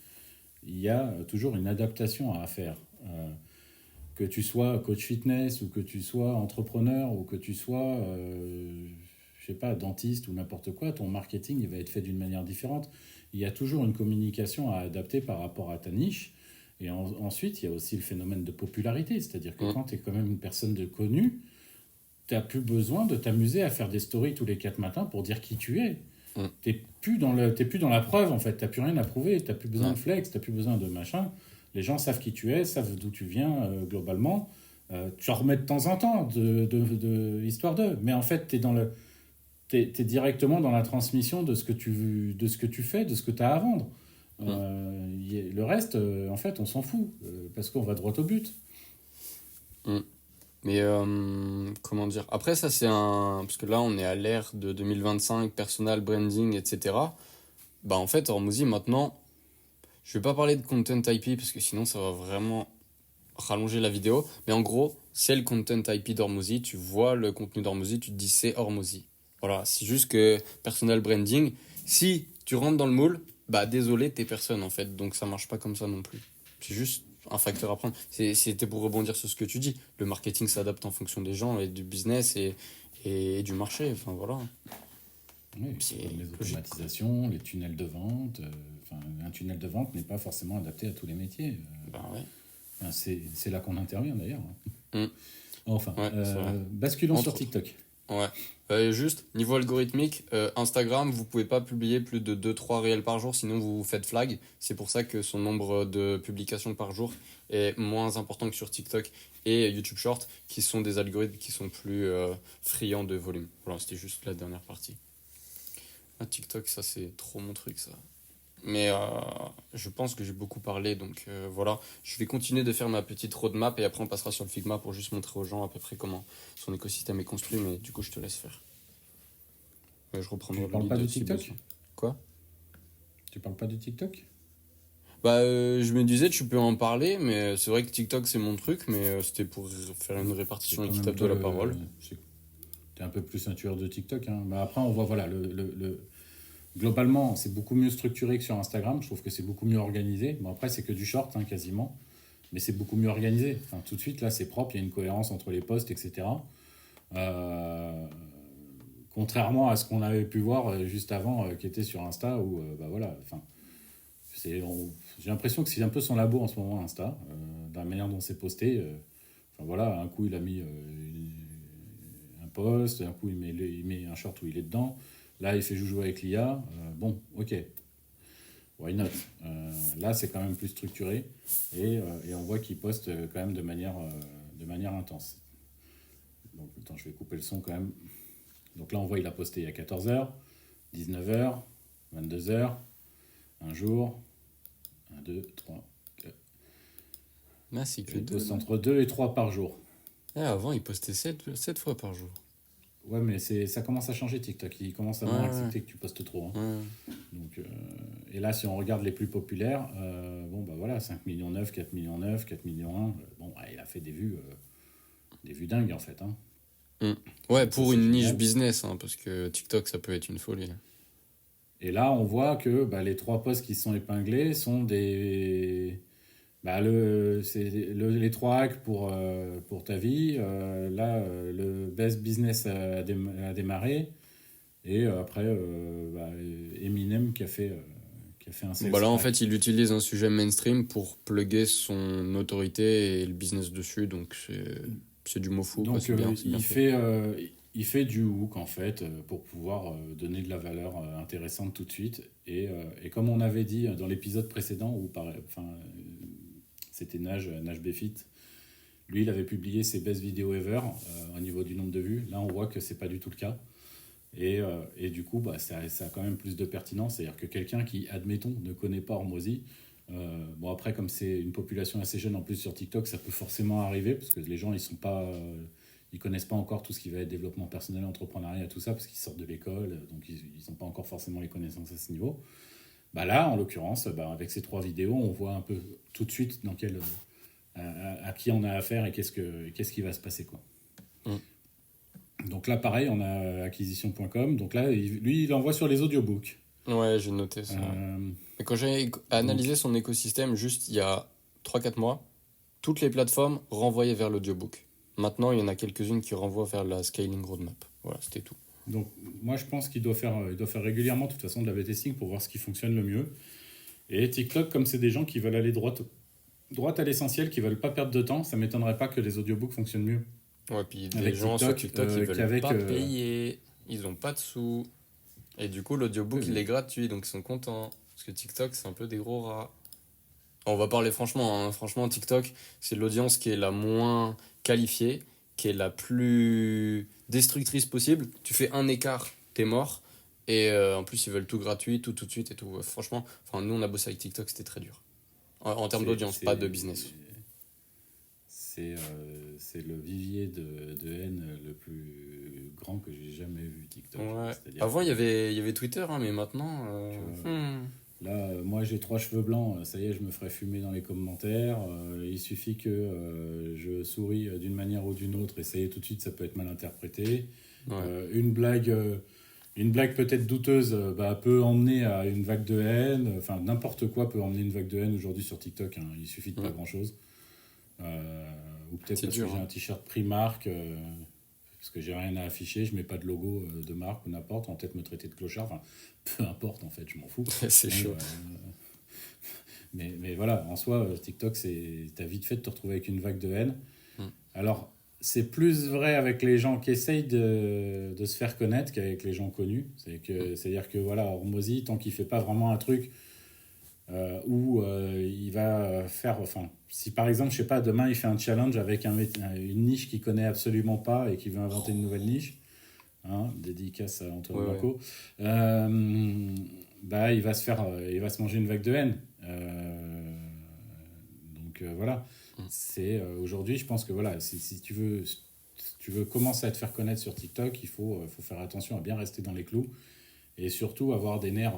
il y a toujours une adaptation à faire. Que tu sois coach fitness ou que tu sois entrepreneur ou que tu sois, je sais pas, dentiste ou n'importe quoi, ton marketing il va être fait d'une manière différente. Il y a toujours une communication à adapter par rapport à ta niche. Et ensuite, il y a aussi le phénomène de popularité, c'est-à-dire que Mm, quand tu es quand même une personne de connue, tu n'as plus besoin de t'amuser à faire des stories tous les 4 matins pour dire qui tu es. mm, T'es plus dans la preuve en fait, t'as plus rien à prouver, t'as plus besoin ouais, de flex, t'as plus besoin de machin. Les gens savent qui tu es, savent d'où tu viens globalement. Tu en remets de temps en temps, histoire d'eux. Mais en fait, t'es directement dans la transmission de ce que tu fais, de ce que tu as à vendre. mm, Le reste, en fait, on s'en fout, parce qu'on va droit au but. mm. Mais comment dire? Après, ça, c'est un. Parce que là, on est à l'ère de 2025, personal branding, etc. Bah, en fait, Hormozy, maintenant, je vais pas parler de content IP parce que sinon, ça va vraiment rallonger la vidéo. Mais en gros, c'est le content IP d'Hormozy. Tu vois le contenu d'Hormozy, tu te dis c'est Hormozy. Voilà, c'est juste que personal branding, si tu rentres dans le moule, bah désolé, t'es personne en fait. Donc ça marche pas comme ça non plus. C'est juste un facteur à prendre. C'était pour rebondir sur ce que tu dis. Le marketing s'adapte en fonction des gens et du business et du marché. Enfin voilà, Oui, tout c'est comme les logique, quoi. automatisations, les tunnels de vente. Enfin, un tunnel de vente n'est pas forcément adapté à tous les métiers. Bah ouais. Enfin, c'est là qu'on intervient d'ailleurs. Mm, Enfin, ouais, c'est vrai. basculons sur Entre autres. TikTok. Ouais. Juste, niveau algorithmique, Instagram, vous pouvez pas publier plus de 2-3 réels par jour, sinon vous vous faites flag. C'est pour ça que son nombre de publications par jour est moins important que sur TikTok et YouTube Short, qui sont des algorithmes qui sont plus friands de volume. Voilà, c'était juste la dernière partie. Ah, TikTok, ça c'est trop mon truc, ça. Mais je pense que j'ai beaucoup parlé, donc voilà. Je vais continuer de faire ma petite roadmap et après on passera sur le Figma pour juste montrer aux gens à peu près comment son écosystème est construit, mais du coup je te laisse faire. Je reprendrai Tu le parles pas lead de si TikTok? besoin. Quoi? Tu parles pas de TikTok? Bah je me disais tu peux en parler, mais c'est vrai que TikTok c'est mon truc, mais c'était pour faire une C'est répartition quand même équitable de toi la le. parole. T'es un peu plus un tueur de TikTok. Hein. Bah après, on voit, voilà, globalement, c'est beaucoup mieux structuré que sur Instagram. Je trouve que c'est beaucoup mieux organisé. Bon, après, c'est que du short, hein, quasiment. Mais c'est beaucoup mieux organisé. Enfin, tout de suite, là, c'est propre. Il y a une cohérence entre les posts, etc. Euh, Contrairement à ce qu'on avait pu voir juste avant, qui était sur Insta, où, bah voilà, enfin, j'ai l'impression que c'est un peu son labo en ce moment, Insta, dans la manière dont c'est posté. Enfin voilà, un coup il a mis un post, un coup il met un short où il est dedans. Là, il fait jouer avec l'IA. Bon, ok, why not? Là, c'est quand même plus structuré et on voit qu'il poste quand même de manière intense. Donc, attends, je vais couper le son quand même. Donc là, on voit il a posté il y a 14h, 19h, 22h, un jour, un, 2, 3. Ah, c'est que Il deux poste là. entre 2 et 3 par jour. Ah, avant il postait 7 fois par jour. Ouais, mais ça commence à changer TikTok. Il commence à Ouais, moins ouais, accepter que tu postes trop. Hein. ouais. Donc, et là, si on regarde les plus populaires, bon, bah voilà, 5 millions 9, 4 millions 9, 4 millions 1. Bon, ouais, il a fait des vues dingues en fait. Hein. Mm. Ouais, Donc ça, pour c'est une niche génial. business, hein, parce que TikTok ça peut être une folie. Et là, on voit que bah, les 3 posts qui sont épinglés sont des. Bah, les 3 hacks pour ta vie. Là, le best business a démarré. Et après, bah, Eminem qui a fait un sales Bah là, en fait, track. il utilise un sujet mainstream pour plugger son autorité et le business dessus, donc c'est du mot fou, quoi, Donc, c'est bien fait. il fait du hook, en fait, pour pouvoir donner de la valeur intéressante tout de suite. Et comme on avait dit dans l'épisode précédent, enfin, c'était Nage Befit, lui, il avait publié ses best vidéos ever au niveau du nombre de vues. Là, on voit que c'est pas du tout le cas. Et du coup, bah, ça a quand même plus de pertinence. C'est-à-dire que quelqu'un qui, admettons, ne connaît pas Hormozy, bon après, comme c'est une population assez jeune en plus sur TikTok, ça peut forcément arriver, parce que les gens, ils connaissent pas encore tout ce qui va être développement personnel, entrepreneuriat, tout ça, parce qu'ils sortent de l'école, donc ils n'ont pas encore forcément les connaissances à ce niveau. Bah là, en l'occurrence, avec ces 3 vidéos, on voit un peu tout de suite à qui on a affaire et qu'est-ce qui va se passer, quoi. Donc là, pareil, on a acquisition.com. Donc là, lui, il envoie sur les audiobooks. Ouais, j'ai noté ça. Et quand j'ai analysé son écosystème juste il y a 3-4 mois, toutes les plateformes renvoyaient vers l'audiobook. Maintenant, il y en a quelques-unes qui renvoient vers la scaling roadmap. Voilà, c'était tout. Donc moi, je pense qu'il doit faire régulièrement, de toute façon, de la B-testing pour voir ce qui fonctionne le mieux. Et TikTok, comme c'est des gens qui veulent aller droit à l'essentiel, qui veulent pas perdre de temps, ça m'étonnerait pas que les audiobooks fonctionnent mieux. Ouais, puis des Avec gens sur TikTok, ils veulent pas qu'avec, payer, ils ont pas de sous. Et du coup, l'audiobook, Oui. il est gratuit, donc ils sont contents. Parce que TikTok, c'est un peu des gros rats. On va parler franchement, hein. Franchement, TikTok, c'est l'audience qui est la moins qualifiée, qui est la plus destructrice possible. Tu fais un écart, t'es mort. Et en plus, ils veulent tout gratuit, tout de suite et tout. Franchement, nous, on a bossé avec TikTok, c'était très dur. En termes d'audience, pas de business. C'est le vivier de haine le plus grand que j'ai jamais vu, TikTok. Ouais. C'est-à-dire Avant, il y avait Twitter, hein, mais maintenant... Là, moi j'ai 3 cheveux blancs, ça y est, je me ferai fumer dans les commentaires. Il suffit que je souris d'une manière ou d'une autre, et ça y est, tout de suite, ça peut être mal interprété. Ouais. Une blague peut-être douteuse peut emmener à une vague de haine. Enfin, n'importe quoi peut emmener une vague de haine aujourd'hui sur TikTok, hein. Il suffit de pas grand-chose. Ou peut-être C'est parce dur, que j'ai hein. un t-shirt Primark, parce que j'ai rien à afficher, je mets pas de logo de marque ou n'importe, on va peut-être me traiter de clochard, enfin, peu importe en fait, je m'en fous. C'est chaud. Mais voilà, en soi, TikTok, t'as vite fait de te retrouver avec une vague de haine. Alors, c'est plus vrai avec les gens qui essayent de se faire connaître qu'avec les gens connus. C'est-à-dire que voilà, Hormozy, tant qu'il fait pas vraiment un truc où il va faire... Enfin, si par exemple, je sais pas, demain, il fait un challenge avec une niche qu'il connaît absolument pas et qu'il veut inventer une nouvelle niche, hein, dédicace à Antoine Marco, il va se manger une vague de haine. Donc voilà. C'est aujourd'hui, je pense que voilà, si tu veux commencer à te faire connaître sur TikTok, il faut faire attention à bien rester dans les clous et surtout avoir des nerfs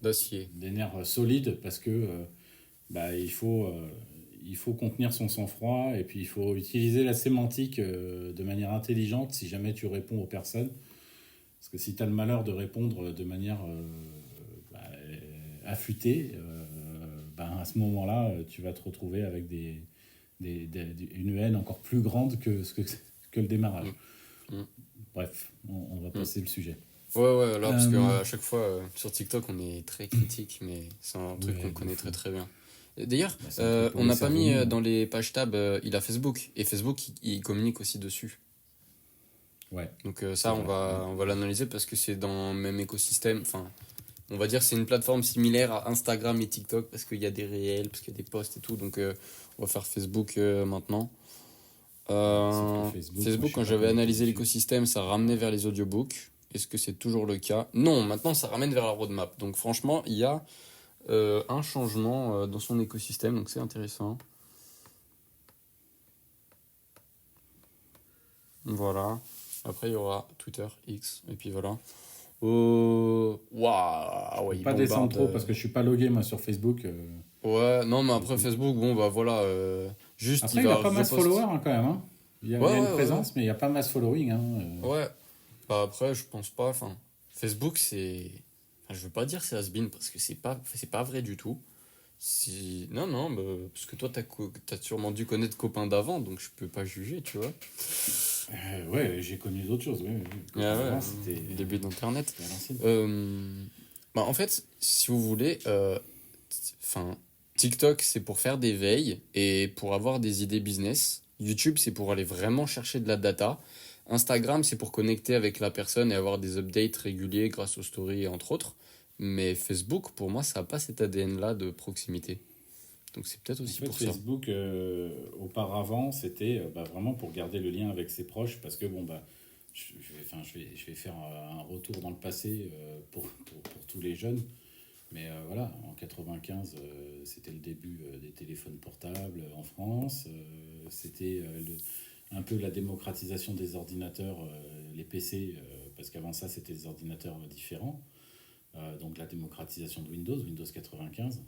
d'acier, des nerfs solides, parce que il faut contenir son sang-froid, et puis il faut utiliser la sémantique de manière intelligente si jamais tu réponds aux personnes. Parce que si tu as le malheur de répondre de manière affûtée, à ce moment-là, tu vas te retrouver avec une haine encore plus grande que le démarrage. Bref, on va passer le sujet. Ouais, là, parce qu'à chaque fois, sur TikTok, on est très critique, mais c'est un truc qu'on connaît très très bien. D'ailleurs, on n'a pas mis dans les pages tab, il a Facebook, et Facebook, il communique aussi dessus. Ouais. Donc ça, on va l'analyser parce que c'est dans le même écosystème. Enfin, on va dire que c'est une plateforme similaire à Instagram et TikTok, parce qu'il y a des réels, parce qu'il y a des posts et tout. Donc on va faire Facebook maintenant. Facebook, quand j'avais analysé l'écosystème, ça ramenait vers les audiobooks. Est-ce que c'est toujours le cas? Non, maintenant ça ramène vers la roadmap. Donc franchement, il y a un changement dans son écosystème, donc c'est intéressant. Voilà. Après, il y aura Twitter, X, et puis voilà. Waouh, ouais, pas descendre trop parce que je suis pas logué moi sur Facebook. Ouais, non, mais après Facebook, bon, bah voilà. Juste, après, il a pas masse followers hein, quand même. Hein. Il y a une présence, mais il n'y a pas masse following. Hein. Ouais. Bah après, je pense pas. Enfin, Facebook, c'est. Enfin, je veux pas dire c'est has-been parce que c'est pas vrai du tout. Non, bah, parce que toi, t'as sûrement dû connaître copains d'avant, donc je peux pas juger, tu vois. Ouais, j'ai connu d'autres choses. Ouais. Avant, c'était le début d'Internet. En fait, si vous voulez, TikTok, c'est pour faire des veilles et pour avoir des idées business. YouTube, c'est pour aller vraiment chercher de la data. Instagram, c'est pour connecter avec la personne et avoir des updates réguliers grâce aux stories, entre autres. Mais Facebook, pour moi, ça n'a pas cet ADN-là de proximité. Donc c'est peut-être aussi pour Facebook, ça. Facebook, auparavant, c'était vraiment pour garder le lien avec ses proches, parce que je vais faire un retour dans le passé pour tous les jeunes. Mais voilà, en 95, c'était le début des téléphones portables en France. C'était un peu la démocratisation des ordinateurs, les PC, parce qu'avant ça, c'était des ordinateurs différents. Donc la démocratisation de Windows 95,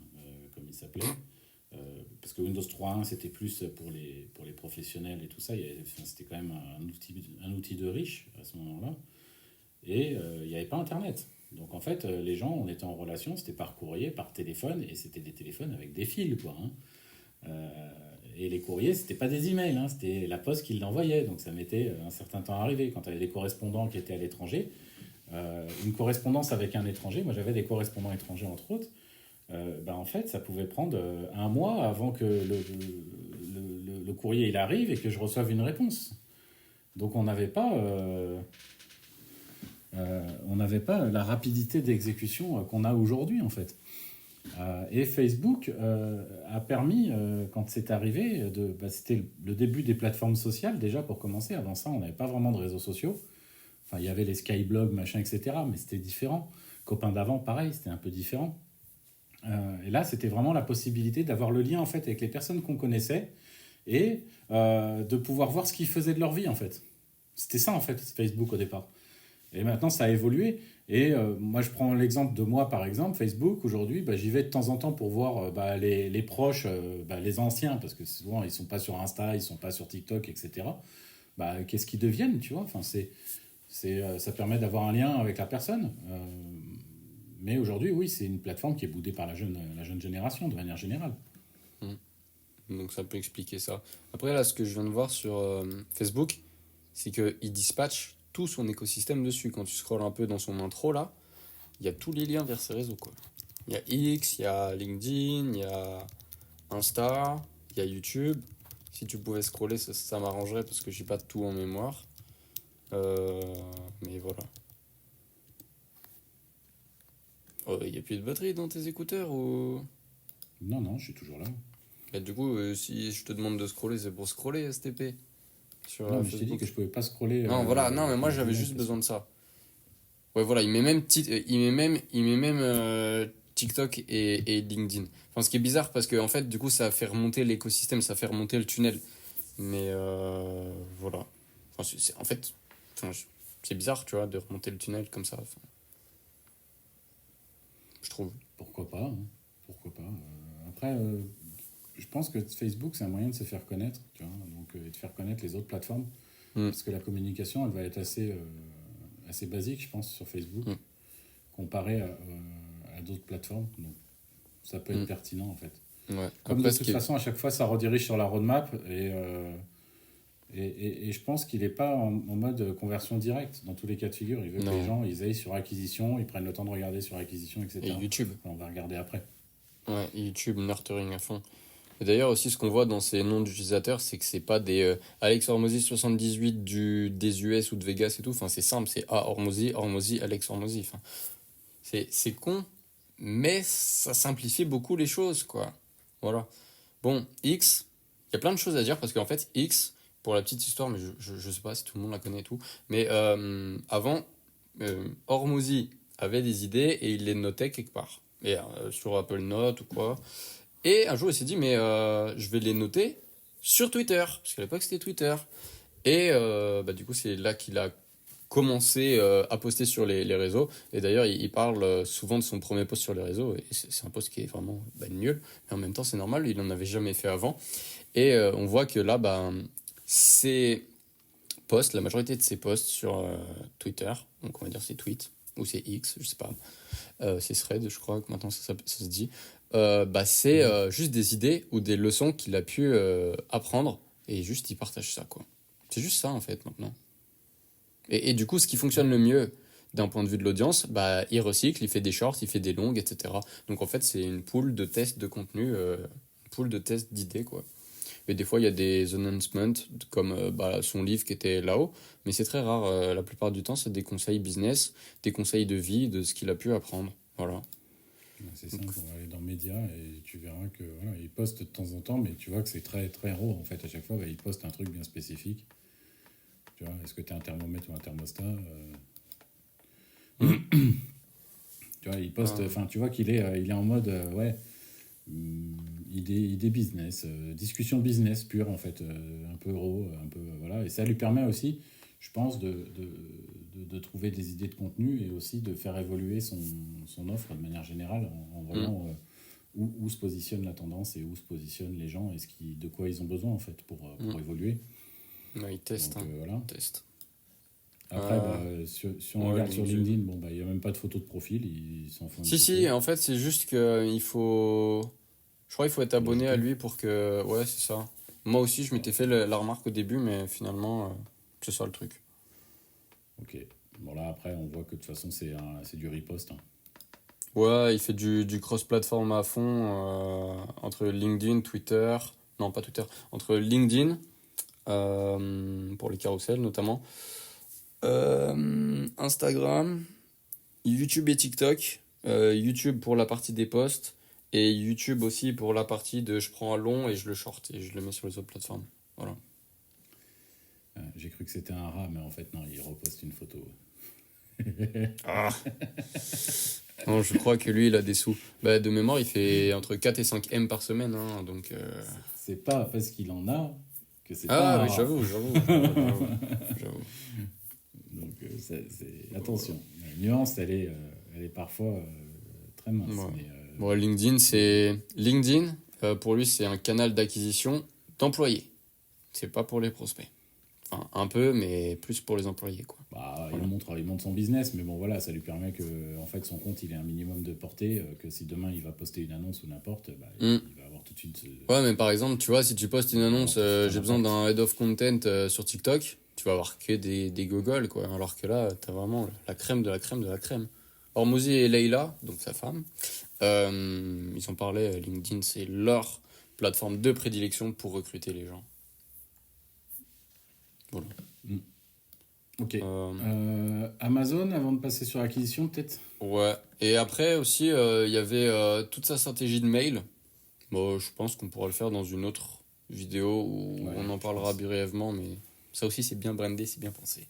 comme il s'appelait. Parce que Windows 3.1, c'était plus pour les professionnels et tout ça. C'était quand même un outil de riche à ce moment-là. Et il n'y avait pas Internet. Donc en fait, les gens, on était en relation, c'était par courrier, par téléphone, et c'était des téléphones avec des fils, quoi. Hein. Et les courriers, c'était pas des emails, hein, c'était la poste qui l'envoyait. Donc ça mettait un certain temps à arriver. Quand tu avais des correspondants qui étaient à l'étranger, une correspondance avec un étranger, moi j'avais des correspondants étrangers entre autres, en fait ça pouvait prendre un mois avant que le courrier il arrive et que je reçoive une réponse. Donc on n'avait pas la rapidité d'exécution qu'on a aujourd'hui en fait. Et Facebook a permis, quand c'est arrivé, c'était le début des plateformes sociales déjà pour commencer. Avant ça, on n'avait pas vraiment de réseaux sociaux. Enfin, il y avait les skyblogs, machin, etc. Mais c'était différent. Copains d'avant, pareil, c'était un peu différent. Et là, c'était vraiment la possibilité d'avoir le lien en fait avec les personnes qu'on connaissait et de pouvoir voir ce qu'ils faisaient de leur vie en fait. C'était ça en fait Facebook au départ. Et maintenant, ça a évolué. Et moi, je prends l'exemple de moi, par exemple, Facebook. Aujourd'hui, j'y vais de temps en temps pour voir les proches, les anciens, parce que souvent, ils ne sont pas sur Insta, ils ne sont pas sur TikTok, etc. Qu'est-ce qu'ils deviennent, tu vois, enfin, ça permet d'avoir un lien avec la personne. Mais aujourd'hui, oui, c'est une plateforme qui est boudée par la jeune génération, de manière générale. Donc ça peut expliquer ça. Après, là, ce que je viens de voir sur Facebook, c'est qu'il dispatche tout son écosystème dessus. Quand tu scrolles un peu dans son intro, là, il y a tous les liens vers ses réseaux, quoi. Il y a X, il y a LinkedIn, il y a Insta, il y a YouTube. Si tu pouvais scroller, ça m'arrangerait parce que j'ai pas tout en mémoire. Mais voilà. Oh, il n'y a plus de batterie dans tes écouteurs ou... Non, je suis toujours là. Et du coup, si je te demande de scroller, c'est pour scroller STP sur Non, mais je t'ai dit Facebook. que je pouvais pas scroller. Non, voilà, non, mais moi j'avais juste besoin de ça. Ouais, voilà, il met même, TikTok et LinkedIn. Enfin, ce qui est bizarre parce que en fait, du coup, ça fait remonter l'écosystème, ça fait remonter le tunnel. Mais voilà. Enfin, en fait, enfin, c'est bizarre, tu vois, de remonter le tunnel comme ça. Enfin, je trouve. Pourquoi pas, hein. Pourquoi pas. Après, je pense que Facebook, c'est un moyen de se faire connaître, tu vois, donc, et de faire connaître les autres plateformes. Parce que la communication, elle va être assez basique, je pense, sur Facebook, comparée à d'autres plateformes. Donc, ça peut être pertinent, en fait. Ouais. Comme Après, de toute façon, à chaque fois, ça redirige sur la roadmap. Et je pense qu'il n'est pas en mode conversion directe dans tous les cas de figure. Il veut que les gens ils aillent sur acquisition, ils prennent le temps de regarder sur acquisition, etc. Et YouTube. On va regarder après. Ouais, YouTube, nurturing à fond. Et d'ailleurs aussi ce qu'on voit dans ces noms d'utilisateurs, c'est que c'est pas des Alex Hormozy 78 des US ou de Vegas et tout. Enfin, c'est simple, c'est A Hormozy, Alex Hormozy. Enfin, c'est con, mais ça simplifie beaucoup les choses, quoi. Voilà. Bon, X, il y a plein de choses à dire parce qu'en fait, X, pour la petite histoire, mais je sais pas si tout le monde la connaît et tout, mais avant, Hormozy avait des idées et il les notait quelque part. Et, sur Apple Note ou quoi. Et un jour, il s'est dit, mais je vais les noter sur Twitter, parce qu'à l'époque, c'était Twitter. Et du coup, c'est là qu'il a commencé à poster sur les réseaux. Et d'ailleurs, il parle souvent de son premier post sur les réseaux. Et c'est un post qui est vraiment nul. Mais en même temps, c'est normal, il n'en avait jamais fait avant. Et on voit que là, ses posts, la majorité de ses posts sur Twitter, donc on va dire ses tweets, ou c'est X, je sais pas, c'est Thread, je crois que maintenant ça se dit. C'est juste des idées ou des leçons qu'il a pu apprendre et juste il partage ça, quoi. C'est juste ça en fait maintenant. Et du coup, ce qui fonctionne le mieux d'un point de vue de l'audience, il recycle, il fait des shorts, il fait des longues, etc. Donc en fait, c'est une pool de tests de contenu, une pool de tests d'idées, quoi. Et des fois, il y a des announcements comme son livre qui était là-haut, mais c'est très rare. La plupart du temps, c'est des conseils business, des conseils de vie, de ce qu'il a pu apprendre. Voilà. C'est simple, on va aller dans Média et tu verras que voilà, il poste de temps en temps, mais tu vois que c'est très très raw en fait. À chaque fois, il poste un truc bien spécifique. Tu vois, est-ce que tu es un thermomètre ou un thermostat Tu vois, il poste, enfin, tu vois qu'il est en mode, idée business, discussion business pure en fait, un peu raw, un peu voilà. Et ça lui permet aussi, je pense, de trouver des idées de contenu et aussi de faire évoluer son offre de manière générale en Mm. voyant où se positionne la tendance et où se positionnent les gens et de quoi ils ont besoin en fait Mm. pour évoluer. Ouais, il teste, Donc hein. voilà. Il teste. Après, Euh, bah, si on ouais, regarde sur LinkedIn. LinkedIn, bon, bah, il n'y a même pas de photo de profil, ils s'en font une Si, photo en fait, c'est juste que il faut. Je crois qu'il faut être pour abonné à l'ajouter. lui pour que. Ouais, c'est ça. Moi aussi, je m'étais fait la remarque au début, mais finalement, c'est ça le truc. Ok. Bon, là, après, on voit que de toute façon, c'est du riposte, hein. Ouais, il fait du cross-platform à fond entre LinkedIn, Twitter. Non, pas Twitter. Entre LinkedIn, pour les carousels notamment, Instagram, YouTube et TikTok. YouTube pour la partie des posts. Et YouTube aussi pour la partie de je prends un long et je le short et je le mets sur les autres plateformes. Voilà. J'ai cru que c'était un rat, mais en fait, non, il reposte une photo. Ah. Non, je crois que lui, il a des sous. Bah, de mémoire, il fait entre 4 et 5 M par semaine. Hein, donc, C'est pas parce qu'il en a que c'est pas Ah un oui, rat. j'avoue. Donc, attention. La nuance, elle est parfois très mince. Ouais. Mais, Bon, LinkedIn, pour lui, c'est un canal d'acquisition d'employés. C'est pas pour les prospects. Enfin, un peu, mais plus pour les employés, quoi. bah, Voilà. il montre son business, mais bon, voilà, ça lui permet que en fait, son compte, il ait un minimum de portée, que si demain, il va poster une annonce ou n'importe, bah, Hmm. il va avoir tout de suite... Ouais, mais par exemple, tu vois, si tu postes une il va avoir annonce, tout de suite un j'ai besoin impact. d'un head of content sur TikTok, tu vas avoir que des gogoles, quoi. Alors que là, t'as vraiment la crème de la crème de la crème. Hormozy et Leila, donc sa femme, ils ont parlé, LinkedIn, c'est leur plateforme de prédilection pour recruter les gens. Voilà. Mm. Ok. Euh, Amazon, avant de passer sur l'acquisition, peut-être. ouais. Et après aussi, il y avait toute sa stratégie de mail. Bon, je pense qu'on pourra le faire dans une autre vidéo où Ouais, on en je parlera pense. brièvement, mais ça aussi c'est bien brandé, c'est bien pensé.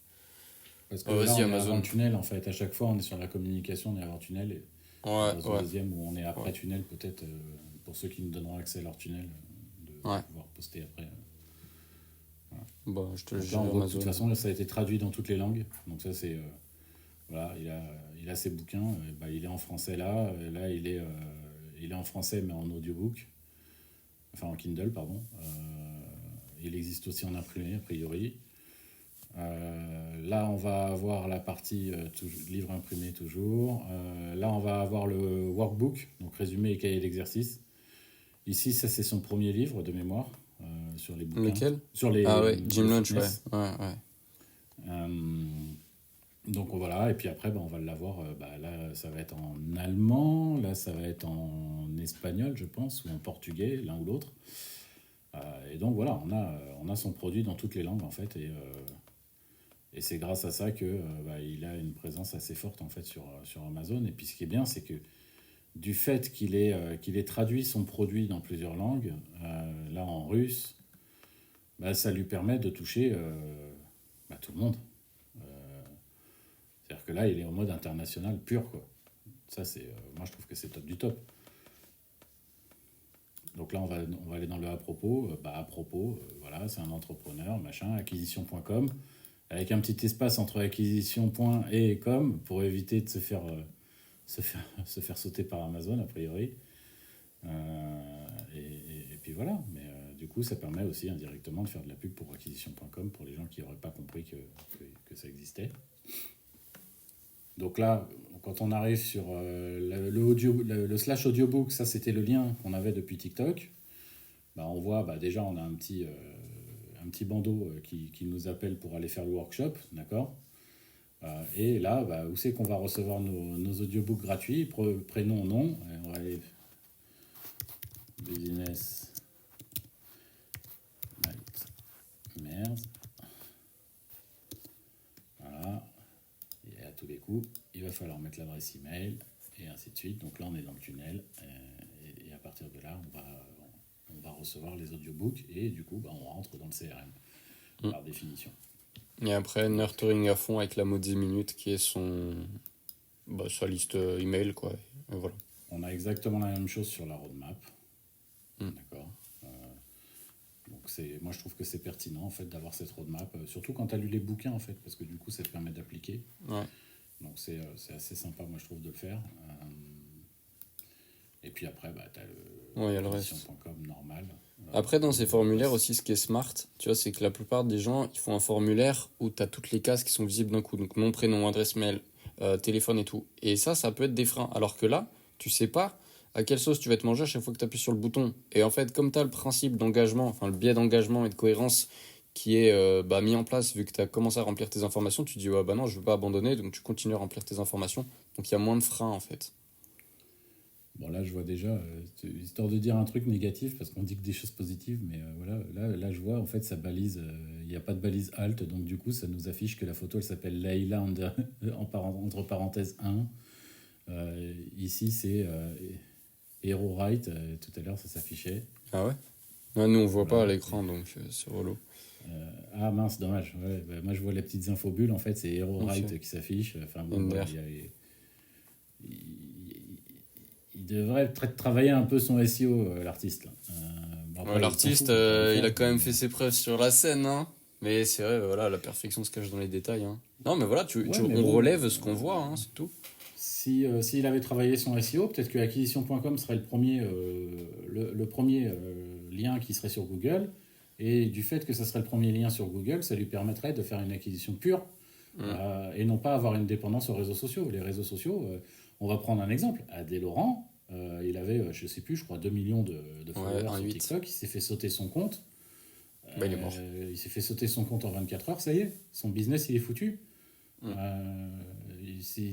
Parce que là, Vas-y, on est avant le Amazon. tunnel, en fait. À chaque fois, on est sur la communication, on est avant le tunnel. Et Ouais, dans une ouais, deuxième où on est ouais, après tunnel, peut-être, pour ceux qui nous donneront accès à leur tunnel, de ouais. pouvoir poster après. Bah, je te le Donc là, jure, on voit que de toute Amazon. façon, ça a été traduit dans toutes les langues. Donc ça, c'est... voilà, il a ses bouquins. Bah, il est en français là. Là, il est en français, mais en audiobook. Enfin, en Kindle, pardon. Il existe aussi en imprimé, a priori. Là, on va avoir la partie livre imprimé toujours. Là, on va avoir le workbook, donc résumé et cahier d'exercice. Ici, ça, c'est son premier livre de mémoire sur les bouquins, Lequel? sur Ah ouais, le Gym Lunch, ouais. fitness. Ouais, ouais. Euh, donc voilà, et puis après, bah, on va l'avoir. Bah, là, ça va être en allemand, là, ça va être en espagnol, je pense, ou en portugais, l'un ou l'autre. Et donc voilà, on a son produit dans toutes les langues en fait, et c'est grâce à ça que bah, il a une présence assez forte en fait sur Amazon. Et puis ce qui est bien, c'est que du fait qu'il ait traduit son produit dans plusieurs langues, là en russe, bah, ça lui permet de toucher bah, tout le monde. C'est-à-dire que là, il est en mode international pur, quoi. Ça, moi, je trouve que c'est top du top. Donc là, on va aller dans le à propos. Bah, à propos, voilà, c'est un entrepreneur, machin, acquisition.com, avec un petit espace entre acquisition et com pour éviter de se faire sauter par Amazon, a priori. Et puis voilà. Mais du coup, ça permet aussi indirectement de faire de la pub pour acquisition.com pour les gens qui n'auraient pas compris que ça existait. Donc là, quand on arrive sur le slash audiobook, ça c'était le lien qu'on avait depuis TikTok. Bah, on voit, bah, déjà, on a un petit bandeau qui nous appelle pour aller faire le workshop, d'accord. Et là, bah, où c'est qu'on va recevoir nos audiobooks gratuits, prénom, nom, et on va aller business nightmares. Voilà. Et à tous les coups, il va falloir mettre l'adresse email et ainsi de suite. Donc là, on est dans le tunnel et à partir de là, on va recevoir les audiobooks et du coup, bah, on rentre dans le CRM Mm. par définition. Et après, Donc, nurturing à fond avec la mode 10 minutes qui est sa liste email, quoi. Et voilà. on a exactement la même chose sur la roadmap. D'accord. Donc moi je trouve que c'est pertinent en fait d'avoir cette roadmap, surtout quand tu as lu les bouquins en fait, parce que du coup ça te permet d'appliquer. Ouais. Donc c'est assez sympa moi je trouve de le faire. Et puis après bah, tu as Ouais, il y a le reste. acquisition.com normal. Après, dans ces formulaires aussi, ce qui est smart, tu vois, c'est que la plupart des gens, ils font un formulaire où tu as toutes les cases qui sont visibles d'un coup. Donc, nom, prénom, adresse mail, téléphone et tout. Et ça peut être des freins. Alors que là, tu sais pas à quelle sauce tu vas te manger à chaque fois que tu appuies sur le bouton. Et en fait, comme tu as le principe d'engagement, enfin le biais d'engagement et de cohérence qui est mis en place, vu que tu as commencé à remplir tes informations, tu dis, ouais, bah non, je veux pas abandonner, donc tu continues à remplir tes informations. Donc, il y a moins de freins, en fait. Bon, là, je vois déjà, histoire de dire un truc négatif, parce qu'on dit que des choses positives, mais voilà, là, je vois, en fait, ça balise, il n'y a pas de balise alt, donc du coup, ça nous affiche que la photo, elle s'appelle Layla entre parenthèses 1. Ici, c'est Hero Right, tout à l'heure, ça s'affichait. Ah ouais? Ouais, nous, on voit pas à Voilà. l'écran, donc c'est relou. Ah mince, dommage. Ouais, bah, moi, je vois les petites infobulles, en fait, c'est Hero Ok. Right qui s'affiche. Enfin, bon, Ender. voilà, il, il devrait peut-être travailler un peu son SEO, l'artiste, là. Bon, après, Ouais, il s'en fout, l'artiste, il va le il a faire, quand même mais, fait ses preuves sur la scène, hein. Mais c'est vrai, voilà, la perfection se cache dans les détails, hein. Non, mais voilà, ouais, mais on bon, relève ce qu'on voit, hein, c'est tout. s'il avait travaillé son SEO, peut-être que acquisition.com serait le premier lien qui serait sur Google. Et du fait que ça serait le premier lien sur Google, ça lui permettrait de faire une acquisition pure Mm. et non pas avoir une dépendance aux réseaux sociaux. Les réseaux sociaux, on va prendre un exemple. Adé Laurent, il avait, je sais plus, je crois 2 millions de Ouais, followers sur 1,8. TikTok. Il s'est fait sauter son compte. Bah, il est mort. Il s'est fait sauter son compte en 24 heures, ça y est. Son business, il est foutu. Mm.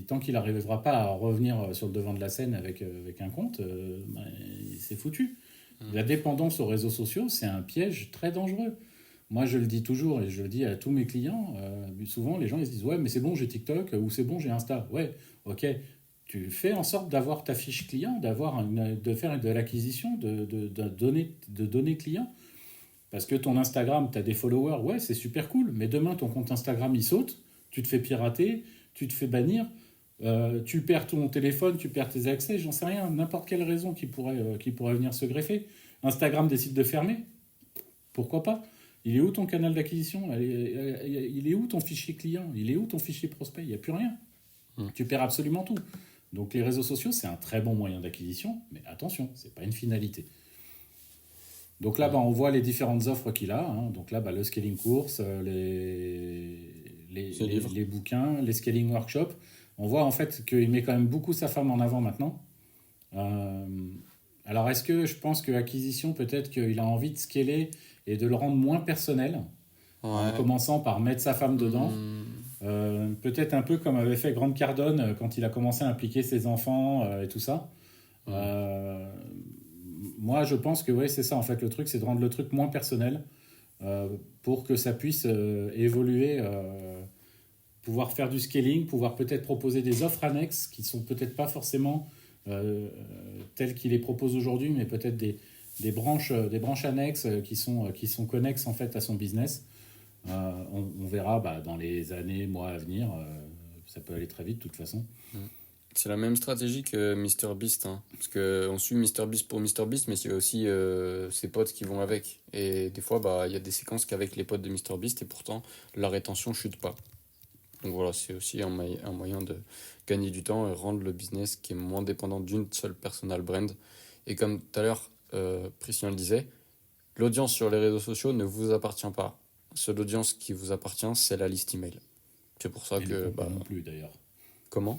Tant qu'il n'arrivera pas à revenir sur le devant de la scène avec un compte, bah, c'est foutu. La dépendance aux réseaux sociaux, c'est un piège très dangereux. Moi, je le dis toujours et je le dis à tous mes clients. Souvent, les gens ils se disent ouais, mais c'est bon, j'ai TikTok ou c'est bon, j'ai Insta. Ouais, ok. Tu fais en sorte d'avoir ta fiche client, de faire de l'acquisition de données clients. Parce que ton Instagram, tu as des followers, ouais, c'est super cool. Mais demain, ton compte Instagram, il saute, tu te fais pirater, tu te fais bannir, tu perds ton téléphone, tu perds tes accès, j'en sais rien. N'importe quelle raison qui pourrait venir se greffer. Instagram décide de fermer, pourquoi pas? Il est où ton canal d'acquisition? Il est où ton fichier client? Il est où ton fichier prospect? Il n'y a plus rien. Mm. Tu perds absolument tout. Donc les réseaux sociaux, c'est un très bon moyen d'acquisition, mais attention, ce n'est pas une finalité. Donc là, bah, on voit les différentes offres qu'il a, hein. Donc là, bah, le scaling course, C'est livre. les bouquins, les scaling workshops. On voit en fait qu'il met quand même beaucoup sa femme en avant maintenant. Euh, alors, est-ce que je pense que acquisition, peut-être qu'il a envie de scaler et de le rendre moins personnel, en Ouais. commençant par mettre sa femme dedans. Mm. Peut-être un peu comme avait fait Grant Cardone quand il a commencé à impliquer ses enfants et tout ça. Euh, Moi, je pense que ouais, c'est ça en fait. Le truc, c'est de rendre le truc moins personnel pour que ça puisse évoluer, pouvoir faire du scaling, pouvoir peut-être proposer des offres annexes qui sont peut-être pas forcément telles qu'il les propose aujourd'hui, mais peut-être des branches annexes qui sont connexes en fait à son business. On verra bah, dans les années, mois à venir. Ça peut aller très vite de toute façon. C'est la même stratégie que MrBeast, hein. Parce qu'on suit MrBeast pour MrBeast, mais il y a aussi ses potes qui vont avec. Et des fois, bah, il y a des séquences qu'avec les potes de MrBeast, et pourtant, la rétention chute pas. Donc voilà, c'est aussi un moyen de gagner du temps et rendre le business qui est moins dépendant d'une seule personal brand. Et comme tout à l'heure, Christian le disait, l'audience sur les réseaux sociaux ne vous appartient pas. Seule audience qui vous appartient, c'est la liste email. C'est pour ça Et les que... contenus Bah, non plus d'ailleurs. Même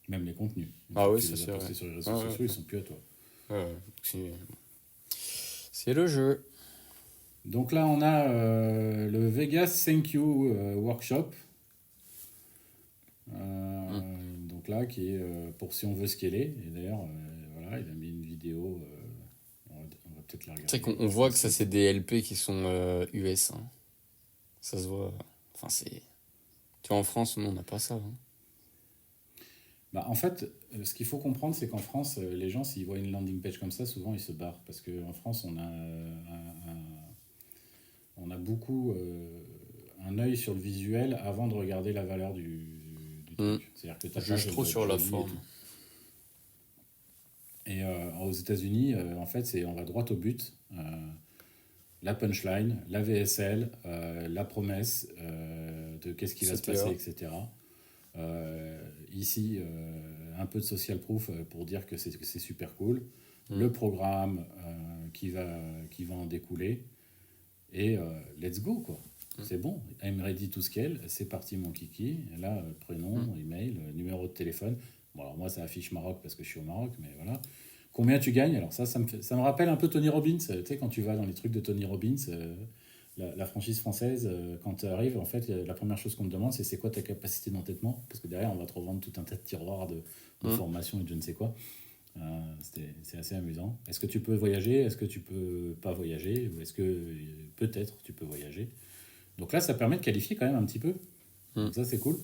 Même les contenus. Une Ah fois oui, que tu ça les as c'est vrai. postés sur les réseaux Ah sociaux, ils sont plus à toi. ouais, c'est le jeu. Donc là, on a le Vegas Thank You Workshop. Donc là, qui est pour si on veut scaler. Et d'ailleurs, voilà, il a mis une vidéo. On va peut-être la Tu sais regarder. qu'on voit que ça c'est des LP qui sont US, hein. Ça se voit. Enfin, c'est. Tu vois, en France, nous, on n'a pas ça, hein. Bah, en fait, ce qu'il faut comprendre, c'est qu'en France, les gens, s'ils voient une landing page comme ça, souvent ils se barrent. Parce qu'en France, on a beaucoup un œil sur le visuel avant de regarder la valeur du Mm. truc. C'est-à-dire que ta Juge page, elle trop doit être sur la jolie et forme. tout. Et aux États-Unis, en fait, on va droit au but. La punchline, la VSL, la promesse de qu'est-ce qui va se CTA. passer, etc. Ici, un peu de social proof pour dire que c'est super cool. Le programme qui va en découler. Et let's go, quoi. C'est bon. I'm ready to scale. C'est parti, mon kiki. Et là, prénom, email, numéro de téléphone. Bon, alors moi, ça affiche Maroc parce que je suis au Maroc, mais voilà. Combien tu gagnes? Alors ça me rappelle un peu Tony Robbins. Tu sais, quand tu vas dans les trucs de Tony Robbins, la franchise française, quand tu arrives, en fait, la première chose qu'on te demande, c'est quoi ta capacité d'entêtement? Parce que derrière, on va te revendre tout un tas de tiroirs de formation et de je ne sais quoi. C'est assez amusant. Est-ce que tu peux voyager? Est-ce que tu peux pas voyager? Ou est-ce que peut-être tu peux voyager? Donc là, ça permet de qualifier quand même un petit peu. Donc ça, c'est cool.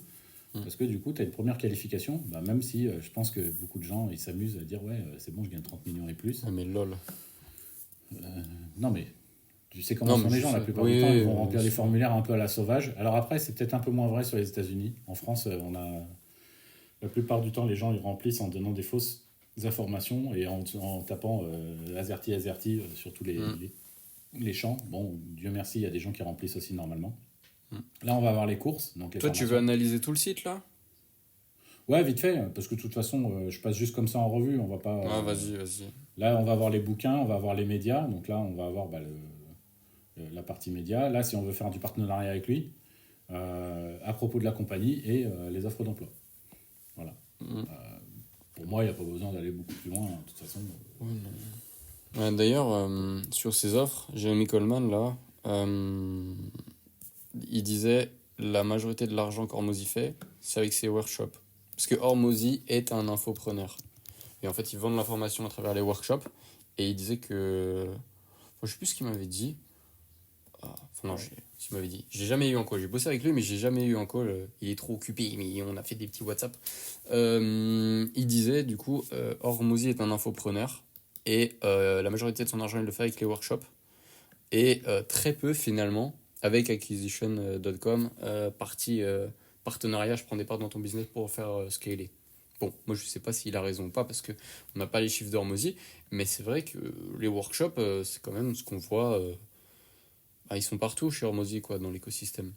Parce que du coup, tu as une première qualification, bah, même si je pense que beaucoup de gens ils s'amusent à dire ouais, c'est bon, je gagne 30 millions et plus. Ah, mais lol. Non, mais tu sais Non, comment sont mais les je gens, la sais. plupart Oui, du temps, ils vont remplir je les sais. formulaires un peu à la sauvage. Alors après, c'est peut-être un peu moins vrai sur les États-Unis. En France, on a la plupart du temps, les gens ils remplissent en donnant des fausses informations et en tapant azerty sur tous les champs. Bon, Dieu merci, il y a des gens qui remplissent aussi normalement. Là, on va avoir les courses, donc les Toi, tu veux formations. analyser tout le site là? Ouais, vite fait, parce que de toute façon, je passe juste comme ça en revue. On va pas. Ah, vas-y, vas-y. Là, on va avoir les bouquins, on va avoir les médias. Donc là, on va avoir la partie média. Là, si on veut faire du partenariat avec lui, à propos de la compagnie et les offres d'emploi. Voilà. Mm. Pour moi, il n'y a pas besoin d'aller beaucoup plus loin. De toute façon, Ouais, non. Ouais, d'ailleurs, sur ces offres, Jeremy Coleman là, il disait la majorité de l'argent qu'Hormozy fait, c'est avec ses workshops. Parce que Hormozy est un infopreneur. Et en fait, ils vendent l'information à travers les workshops. Et il disait que. Enfin, je sais plus ce qu'il m'avait dit. Ah, enfin, non, ce qu'il m'avait dit. J'ai jamais eu un call. J'ai bossé avec lui, mais j'ai jamais eu un call. Il est trop occupé, mais on a fait des petits WhatsApp. Il disait, du coup, Hormozy est un infopreneur. Et la majorité de son argent, il le fait avec les workshops. Et très peu, finalement, avec acquisition.com, partie partenariat, je prends des parts dans ton business pour faire scaler. Bon, moi je sais pas s'il a raison ou pas parce que on n'a pas les chiffres d'Hormozy, mais c'est vrai que les workshops, c'est quand même ce qu'on voit. Bah, ils sont partout chez Hormozy, quoi, dans l'écosystème.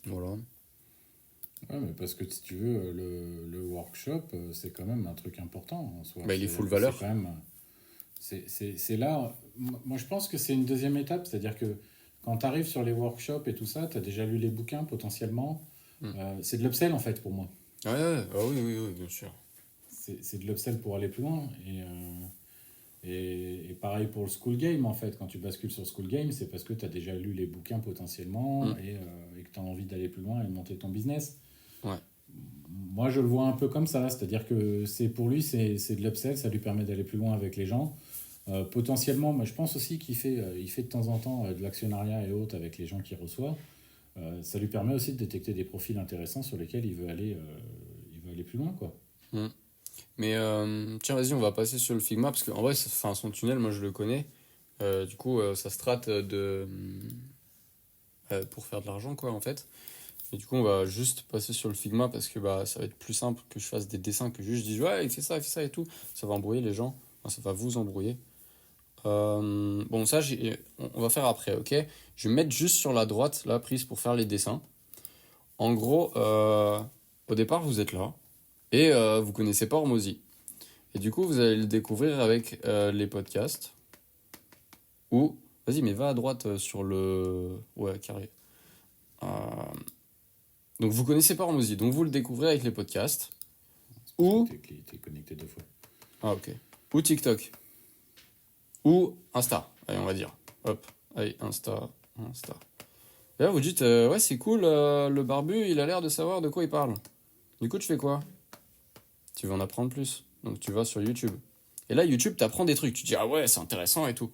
Voilà. ouais, mais parce que si tu veux, le workshop, c'est quand même un truc important en soi. Bah, il est C'est-à-dire full que c'est valeur. quand même. C'est là. Moi, je pense que c'est une deuxième étape. C'est-à-dire que quand tu arrives sur les workshops et tout ça, tu as déjà lu les bouquins potentiellement. Mm. C'est de l'upsell en fait pour moi. Ouais, ouais, ah oui, oui, oui, bien sûr. C'est de l'upsell pour aller plus loin. Et pareil pour le school game en fait. Quand tu bascules sur school game, c'est parce que tu as déjà lu les bouquins potentiellement Mm. et que tu as envie d'aller plus loin et de monter ton business. Ouais. Moi, je le vois un peu comme ça, c'est-à-dire que pour lui, c'est de l'upsell, ça lui permet d'aller plus loin avec les gens. Potentiellement, moi, je pense aussi il fait de temps en temps de l'actionnariat et autres avec les gens qu'il reçoit. Ça lui permet aussi de détecter des profils intéressants sur lesquels il veut aller plus loin, quoi. Mm. Mais tiens, vas-y, on va passer sur le Figma parce qu'en vrai, enfin, son tunnel, moi je le connais. Du coup, ça se trate pour faire de l'argent, quoi, en fait. Et du coup, on va juste passer sur le Figma parce que bah, ça va être plus simple que je fasse des dessins que juste je dise ouais, fais ça et tout. Ça va embrouiller les gens. Enfin, ça va vous embrouiller. Bon, ça, on va faire après, ok? Je vais mettre juste sur la droite la prise pour faire les dessins. En gros, au départ, vous êtes là et vous connaissez pas Hormozy. Et du coup, vous allez le découvrir avec les podcasts. Ou, vas-y, mais va à droite sur le. Ouais, carré. Euh, Donc vous connaissez pas Hormozy, donc vous le découvrez avec les podcasts. C'est pour Ou. ça que t'es connecté deux fois. Ah, ok. Ou TikTok. Ou Insta, allez, on va dire. Hop, allez, Insta. Et là, vous dites, ouais, c'est cool, le barbu, il a l'air de savoir de quoi il parle. Du coup, tu fais quoi? Tu veux en apprendre plus. Donc tu vas sur YouTube. Et là, YouTube t'apprend des trucs. Tu te dis, ah ouais, c'est intéressant et tout.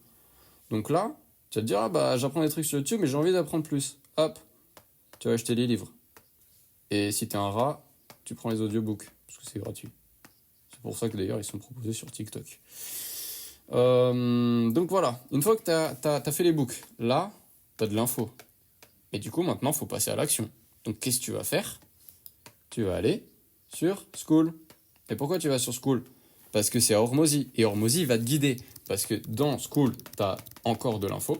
Donc là, tu vas te dire, ah bah, j'apprends des trucs sur YouTube, mais j'ai envie d'apprendre plus. Hop, tu vas acheter les livres. Et si t'es un rat, tu prends les audiobooks, parce que c'est gratuit. C'est pour ça que d'ailleurs, ils sont proposés sur TikTok. Donc voilà, une fois que t'as fait les books, là, t'as de l'info. Et du coup, maintenant, faut passer à l'action. Donc qu'est-ce que tu vas faire? Tu vas aller sur School. Et pourquoi tu vas sur School? parce que c'est Hormozy. Et Hormozy va te guider. Parce que dans School, tu as encore de l'info.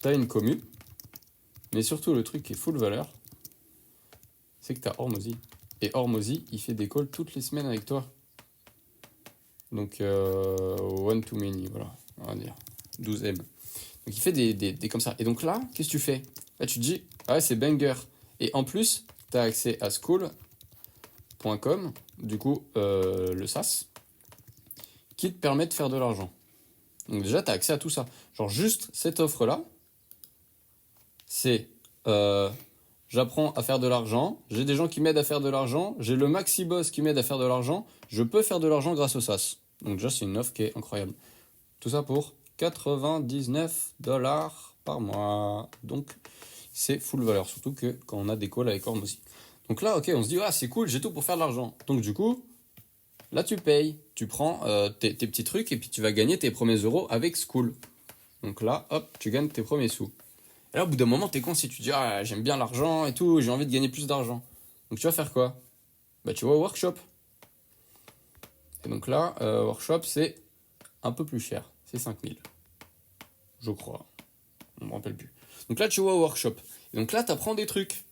Tu as une commu. Mais surtout, le truc qui est full valeur, c'est que tu as Hormozy. Et Hormozy, il fait des calls toutes les semaines avec toi. Donc, one to many, voilà. On va dire 12M. Donc, il fait des comme ça. Et donc là, qu'est-ce que tu fais? Là, tu te dis, ah ouais, c'est banger. Et en plus, tu as accès à school.com, du coup, le SaaS, qui te permet de faire de l'argent. Donc déjà, tu as accès à tout ça. Genre juste cette offre-là, c'est j'apprends à faire de l'argent, j'ai des gens qui m'aident à faire de l'argent, j'ai le Maxi Boss qui m'aide à faire de l'argent, je peux faire de l'argent grâce au SaaS. Donc déjà, c'est une offre qui est incroyable. Tout ça pour 99 $ par mois. Donc c'est full valeur, surtout que quand on a des calls avec Hormozy. Donc là, ok, on se dit, ah, c'est cool, j'ai tout pour faire de l'argent. Donc du coup, là, tu payes, tu prends tes petits trucs et puis tu vas gagner tes premiers euros avec School. Donc là, hop, tu gagnes tes premiers sous. Et là, au bout d'un moment, t'es con si tu dis, ah, j'aime bien l'argent et tout, j'ai envie de gagner plus d'argent. Donc tu vas faire quoi? Bah, tu vas au workshop. Et donc là, workshop, c'est un peu plus cher. C'est 5000. Je crois. On ne me rappelle plus. Donc là, tu vas au workshop. Et donc là, tu apprends des trucs.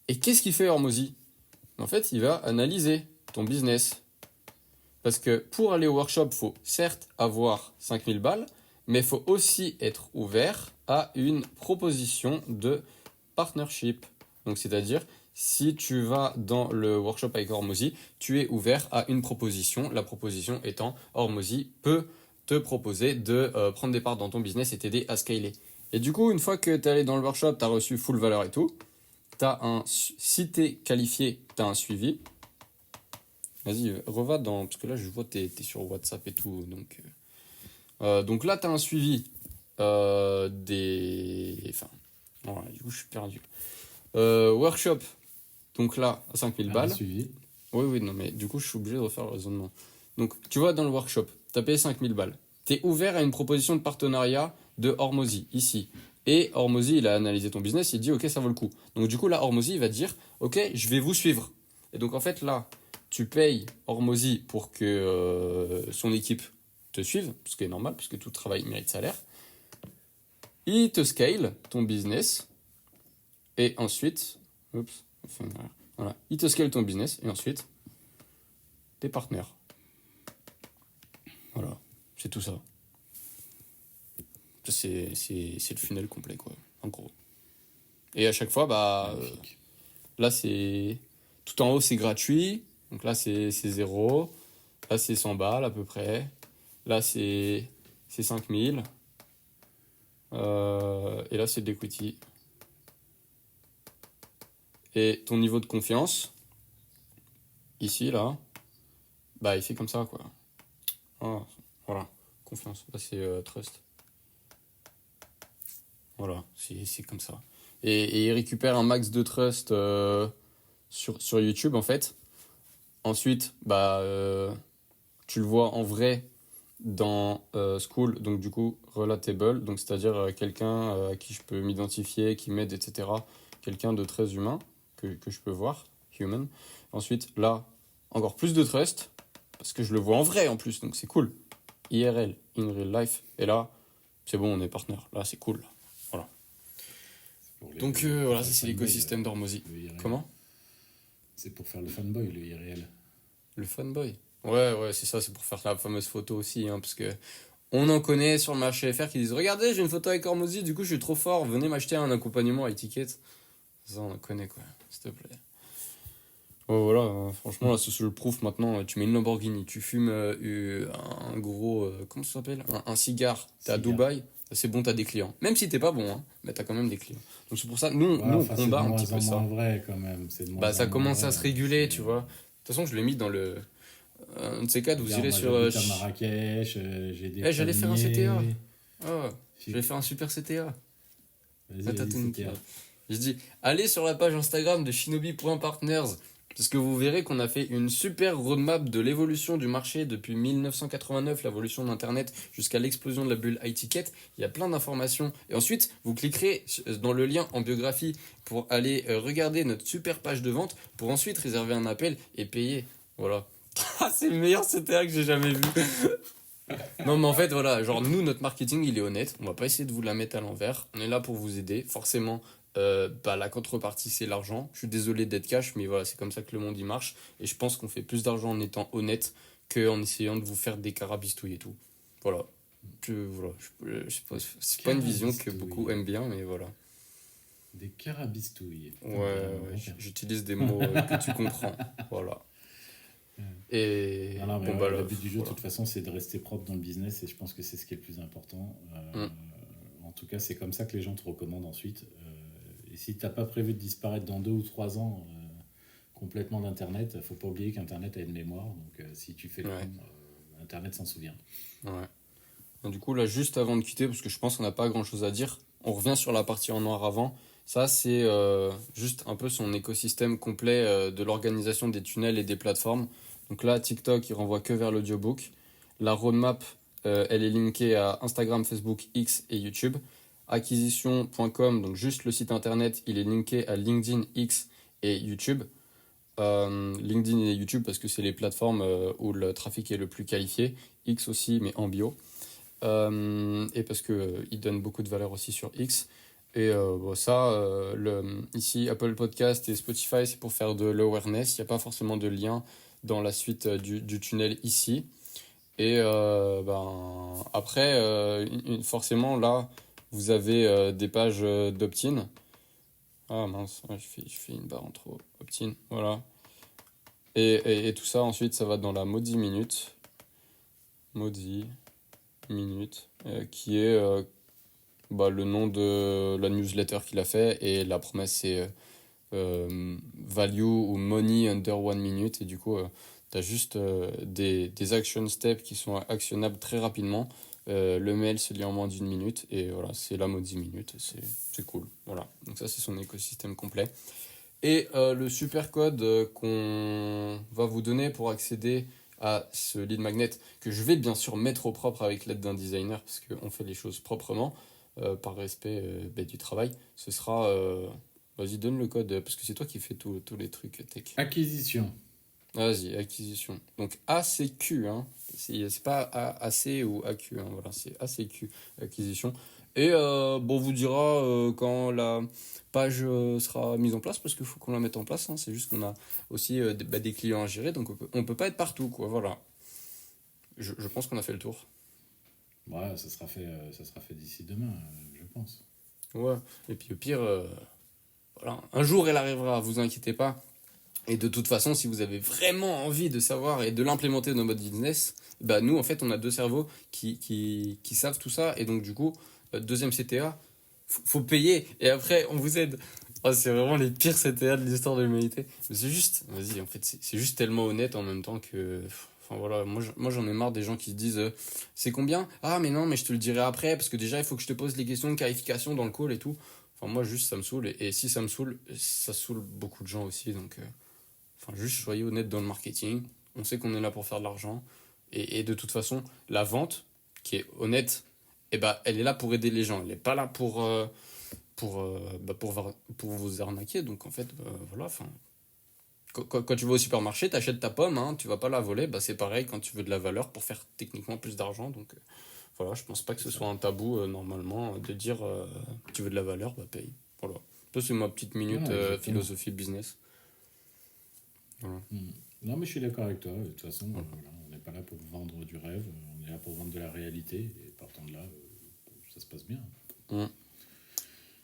Et qu'est-ce qu'il fait Hormozy? En fait, il va analyser ton business. Parce que pour aller au workshop, il faut certes avoir 5000 balles, mais il faut aussi être ouvert à une proposition de partnership. Donc, c'est-à-dire, si tu vas dans le workshop avec Hormozy, tu es ouvert à une proposition. La proposition étant, Hormozy peut te proposer de prendre des parts dans ton business et t'aider à scaler. Et du coup, une fois que tu es allé dans le workshop, tu as reçu full valeur et tout, si tu es qualifié, tu as un suivi. Vas-y, reva dans... Parce que là, je vois que tu es sur WhatsApp et tout. Donc là, tu as un suivi des... Enfin, voilà, du coup, je suis perdu. Workshop, donc là, à 5000 balles. Suivi. Oui, non, mais du coup, je suis obligé de refaire le raisonnement. Donc, tu vois, dans le workshop, tu as payé 5000 balles. Tu es ouvert à une proposition de partenariat de Hormozy, ici. Et Hormozy, il a analysé ton business, il dit, ok, ça vaut le coup. Donc, du coup, là, Hormozy, il va te dire, ok, je vais vous suivre. Et donc, en fait, là, tu payes Hormozy pour que son équipe te suive, ce qui est normal, puisque tout travail mérite salaire. Il te scale ton business. Et ensuite, voilà, il te scale ton business. Et ensuite, tes partenaires. Voilà, c'est tout ça. C'est le funnel complet, quoi, en gros. Et à chaque fois, là, c'est... Tout en haut, c'est gratuit. Donc là, c'est 0. Là, c'est 100 balles, à peu près. Là, c'est 5000. Et là, c'est de l'equity. Et ton niveau de confiance, ici, là, il fait comme ça, quoi. Ah, voilà, confiance. Là, c'est trust. Voilà, c'est comme ça. Et il récupère un max de trust sur YouTube, en fait. Ensuite, tu le vois en vrai dans School, donc du coup, relatable, donc c'est-à-dire quelqu'un à qui je peux m'identifier, qui m'aide, etc. Quelqu'un de très humain que je peux voir, human. Ensuite, là, encore plus de trust, parce que je le vois en vrai en plus, donc c'est cool. IRL, in real life. Et là, c'est bon, on est partenaire. Là, c'est cool. Voilà. Donc voilà, ça c'est l'écosystème d'Hormozy. Comment? C'est pour faire le fanboy, le IRL. Le fanboy? Ouais, c'est ça, c'est pour faire la fameuse photo aussi, hein, parce que on en connaît sur le marché FR qui disent regardez, j'ai une photo avec Hormozy, du coup je suis trop fort, venez m'acheter un accompagnement à étiquette. Ça, on en connaît, quoi, s'il te plaît. Oh, voilà, franchement, là, c'est le proof maintenant. Tu mets une Lamborghini, tu fumes un gros. Comment ça s'appelle? Un cigare. T'es à Dubaï, c'est bon, t'as des clients. Même si t'es pas bon, hein, mais t'as quand même des clients. Donc c'est pour ça, nous on combat un petit peu ça. Vrai, quand même. Ça commence à se réguler, tu vois. De toute façon, je l'ai mis dans le. Un de ces quatre, vous irez sur. À Marrakech, j'ai des. J'allais faire un CTA. Oh, j'allais faire un super CTA. Vas-y, Je dis, allez sur la page Instagram de shinobi.partners, parce que vous verrez qu'on a fait une super roadmap de l'évolution du marché depuis 1989, l'évolution d'Internet jusqu'à l'explosion de la bulle high-ticket. Il y a plein d'informations. Et ensuite, vous cliquerez dans le lien en biographie pour aller regarder notre super page de vente, pour ensuite réserver un appel et payer. Voilà. Ah, c'est le meilleur CTA que j'ai jamais vu. Non, mais en fait, voilà, genre, nous, notre marketing, il est honnête. On va pas essayer de vous la mettre à l'envers. On est là pour vous aider. Forcément, la contrepartie, c'est l'argent. Je suis désolé d'être cash, mais voilà, c'est comme ça que le monde, il marche. Et je pense qu'on fait plus d'argent en étant honnête qu'en essayant de vous faire des carabistouilles et tout. Voilà. Je sais pas, c'est pas une vision que beaucoup aiment bien, mais voilà. Des carabistouilles. Ouais, Bien, bien. j'utilise des mots que tu comprends. Voilà. Et Non, non, mais bon, ouais, bah là, le but du jeu, de voilà. toute façon, c'est de rester propre dans le business et je pense que c'est ce qui est le plus important. Mm. En tout cas, c'est comme ça que les gens te recommandent ensuite. Et si tu n'as pas prévu de disparaître dans 2 ou 3 ans complètement d'Internet, faut pas oublier qu'Internet a une mémoire. Donc, si tu fais le Ouais. con, Internet s'en souvient. Ouais. Et du coup, là, juste avant de quitter, parce que je pense qu'on n'a pas grand-chose à dire, on revient sur la partie en noir avant. Ça, c'est juste un peu son écosystème complet de l'organisation des tunnels et des plateformes. Donc là, TikTok, il renvoie que vers l'audiobook. La roadmap, elle est linkée à Instagram, Facebook, X et YouTube. Acquisition.com, donc juste le site internet, il est linké à LinkedIn, X et YouTube. LinkedIn et YouTube parce que c'est les plateformes où le trafic est le plus qualifié. X aussi, mais en bio. Et parce que il donne beaucoup de valeur aussi sur X. Et bon, ça, ici, Apple Podcast et Spotify, c'est pour faire de l'awareness. Il n'y a pas forcément de lien dans la suite du tunnel ici. Et après, forcément, là, vous avez des pages d'opt-in. Ah mince, ouais, je fais une barre en trop. Opt-in, voilà. Et tout ça, ensuite, ça va dans la Maudit Minute. Maudit Minute, qui est le nom de la newsletter qu'il a fait. Et la promesse, c'est value ou money under 1 minute. Et du coup, tu as juste des action steps qui sont actionnables très rapidement. Le mail se lit en moins d'1 minute. Et voilà, c'est la Maudit Minute. C'est cool. Voilà. Donc ça, c'est son écosystème complet. Et le super code qu'on va vous donner pour accéder à ce lead magnet, que je vais bien sûr mettre au propre avec l'aide d'un designer, parce qu'on fait les choses proprement, par respect du travail, ce sera... vas-y, donne le code, parce que c'est toi qui fais tous les trucs tech. Acquisition. Vas-y, acquisition. Donc ACQ, hein. C'est pas AC ou AQ, hein. Voilà, c'est ACQ, acquisition. Et on vous dira quand la page sera mise en place, parce qu'il faut qu'on la mette en place, hein. C'est juste qu'on a aussi des clients à gérer, donc on peut pas être partout, quoi. Voilà. Je pense qu'on a fait le tour. Ouais, ça sera fait d'ici demain, je pense. Ouais. Et puis au pire, voilà. Un jour elle arrivera, vous inquiétez pas. Et de toute façon, si vous avez vraiment envie de savoir et de l'implémenter dans votre business, bah nous, en fait, on a deux cerveaux qui savent tout ça. Et donc, du coup, deuxième CTA, faut payer. Et après, on vous aide. Oh, c'est vraiment les pires CTA de l'histoire de l'humanité. Mais c'est juste, vas-y, en fait, c'est juste tellement honnête en même temps que... Enfin voilà, moi j'en ai marre des gens qui se disent c'est combien? Ah mais non, mais je te le dirai après, parce que déjà il faut que je te pose les questions de qualification dans le call et tout. Enfin moi juste ça me saoule, et si ça me saoule, ça saoule beaucoup de gens aussi, donc... Enfin, juste soyez honnête dans le marketing. On sait qu'on est là pour faire de l'argent. Et de toute façon, la vente, qui est honnête, elle est là pour aider les gens. Elle n'est pas là pour vous arnaquer. Donc en fait, voilà. Enfin, quand tu vas au supermarché, tu achètes ta pomme, hein, tu vas pas la voler. C'est pareil quand tu veux de la valeur pour faire techniquement plus d'argent. Donc voilà, je pense pas que ce soit un tabou normalement de dire tu veux de la valeur, paye. Voilà. Ça, c'est ma petite minute philosophie business. Voilà. Non, mais je suis d'accord avec toi. De toute façon, voilà, on n'est pas là pour vendre du rêve, on est là pour vendre de la réalité. Et partant de là, ça se passe bien.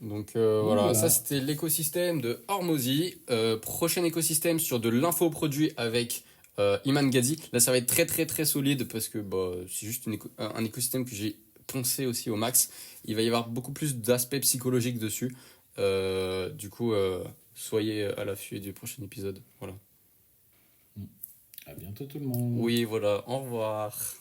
Donc voilà, ça c'était l'écosystème de Hormozy. Prochain écosystème sur de l'infoproduit avec Iman Ghazi. Là, ça va être très très très solide parce que c'est juste un écosystème que j'ai poncé aussi au max. Il va y avoir beaucoup plus d'aspects psychologiques dessus. Du coup, soyez à l'affût du prochain épisode. Voilà. À bientôt tout le monde. Oui, voilà, au revoir.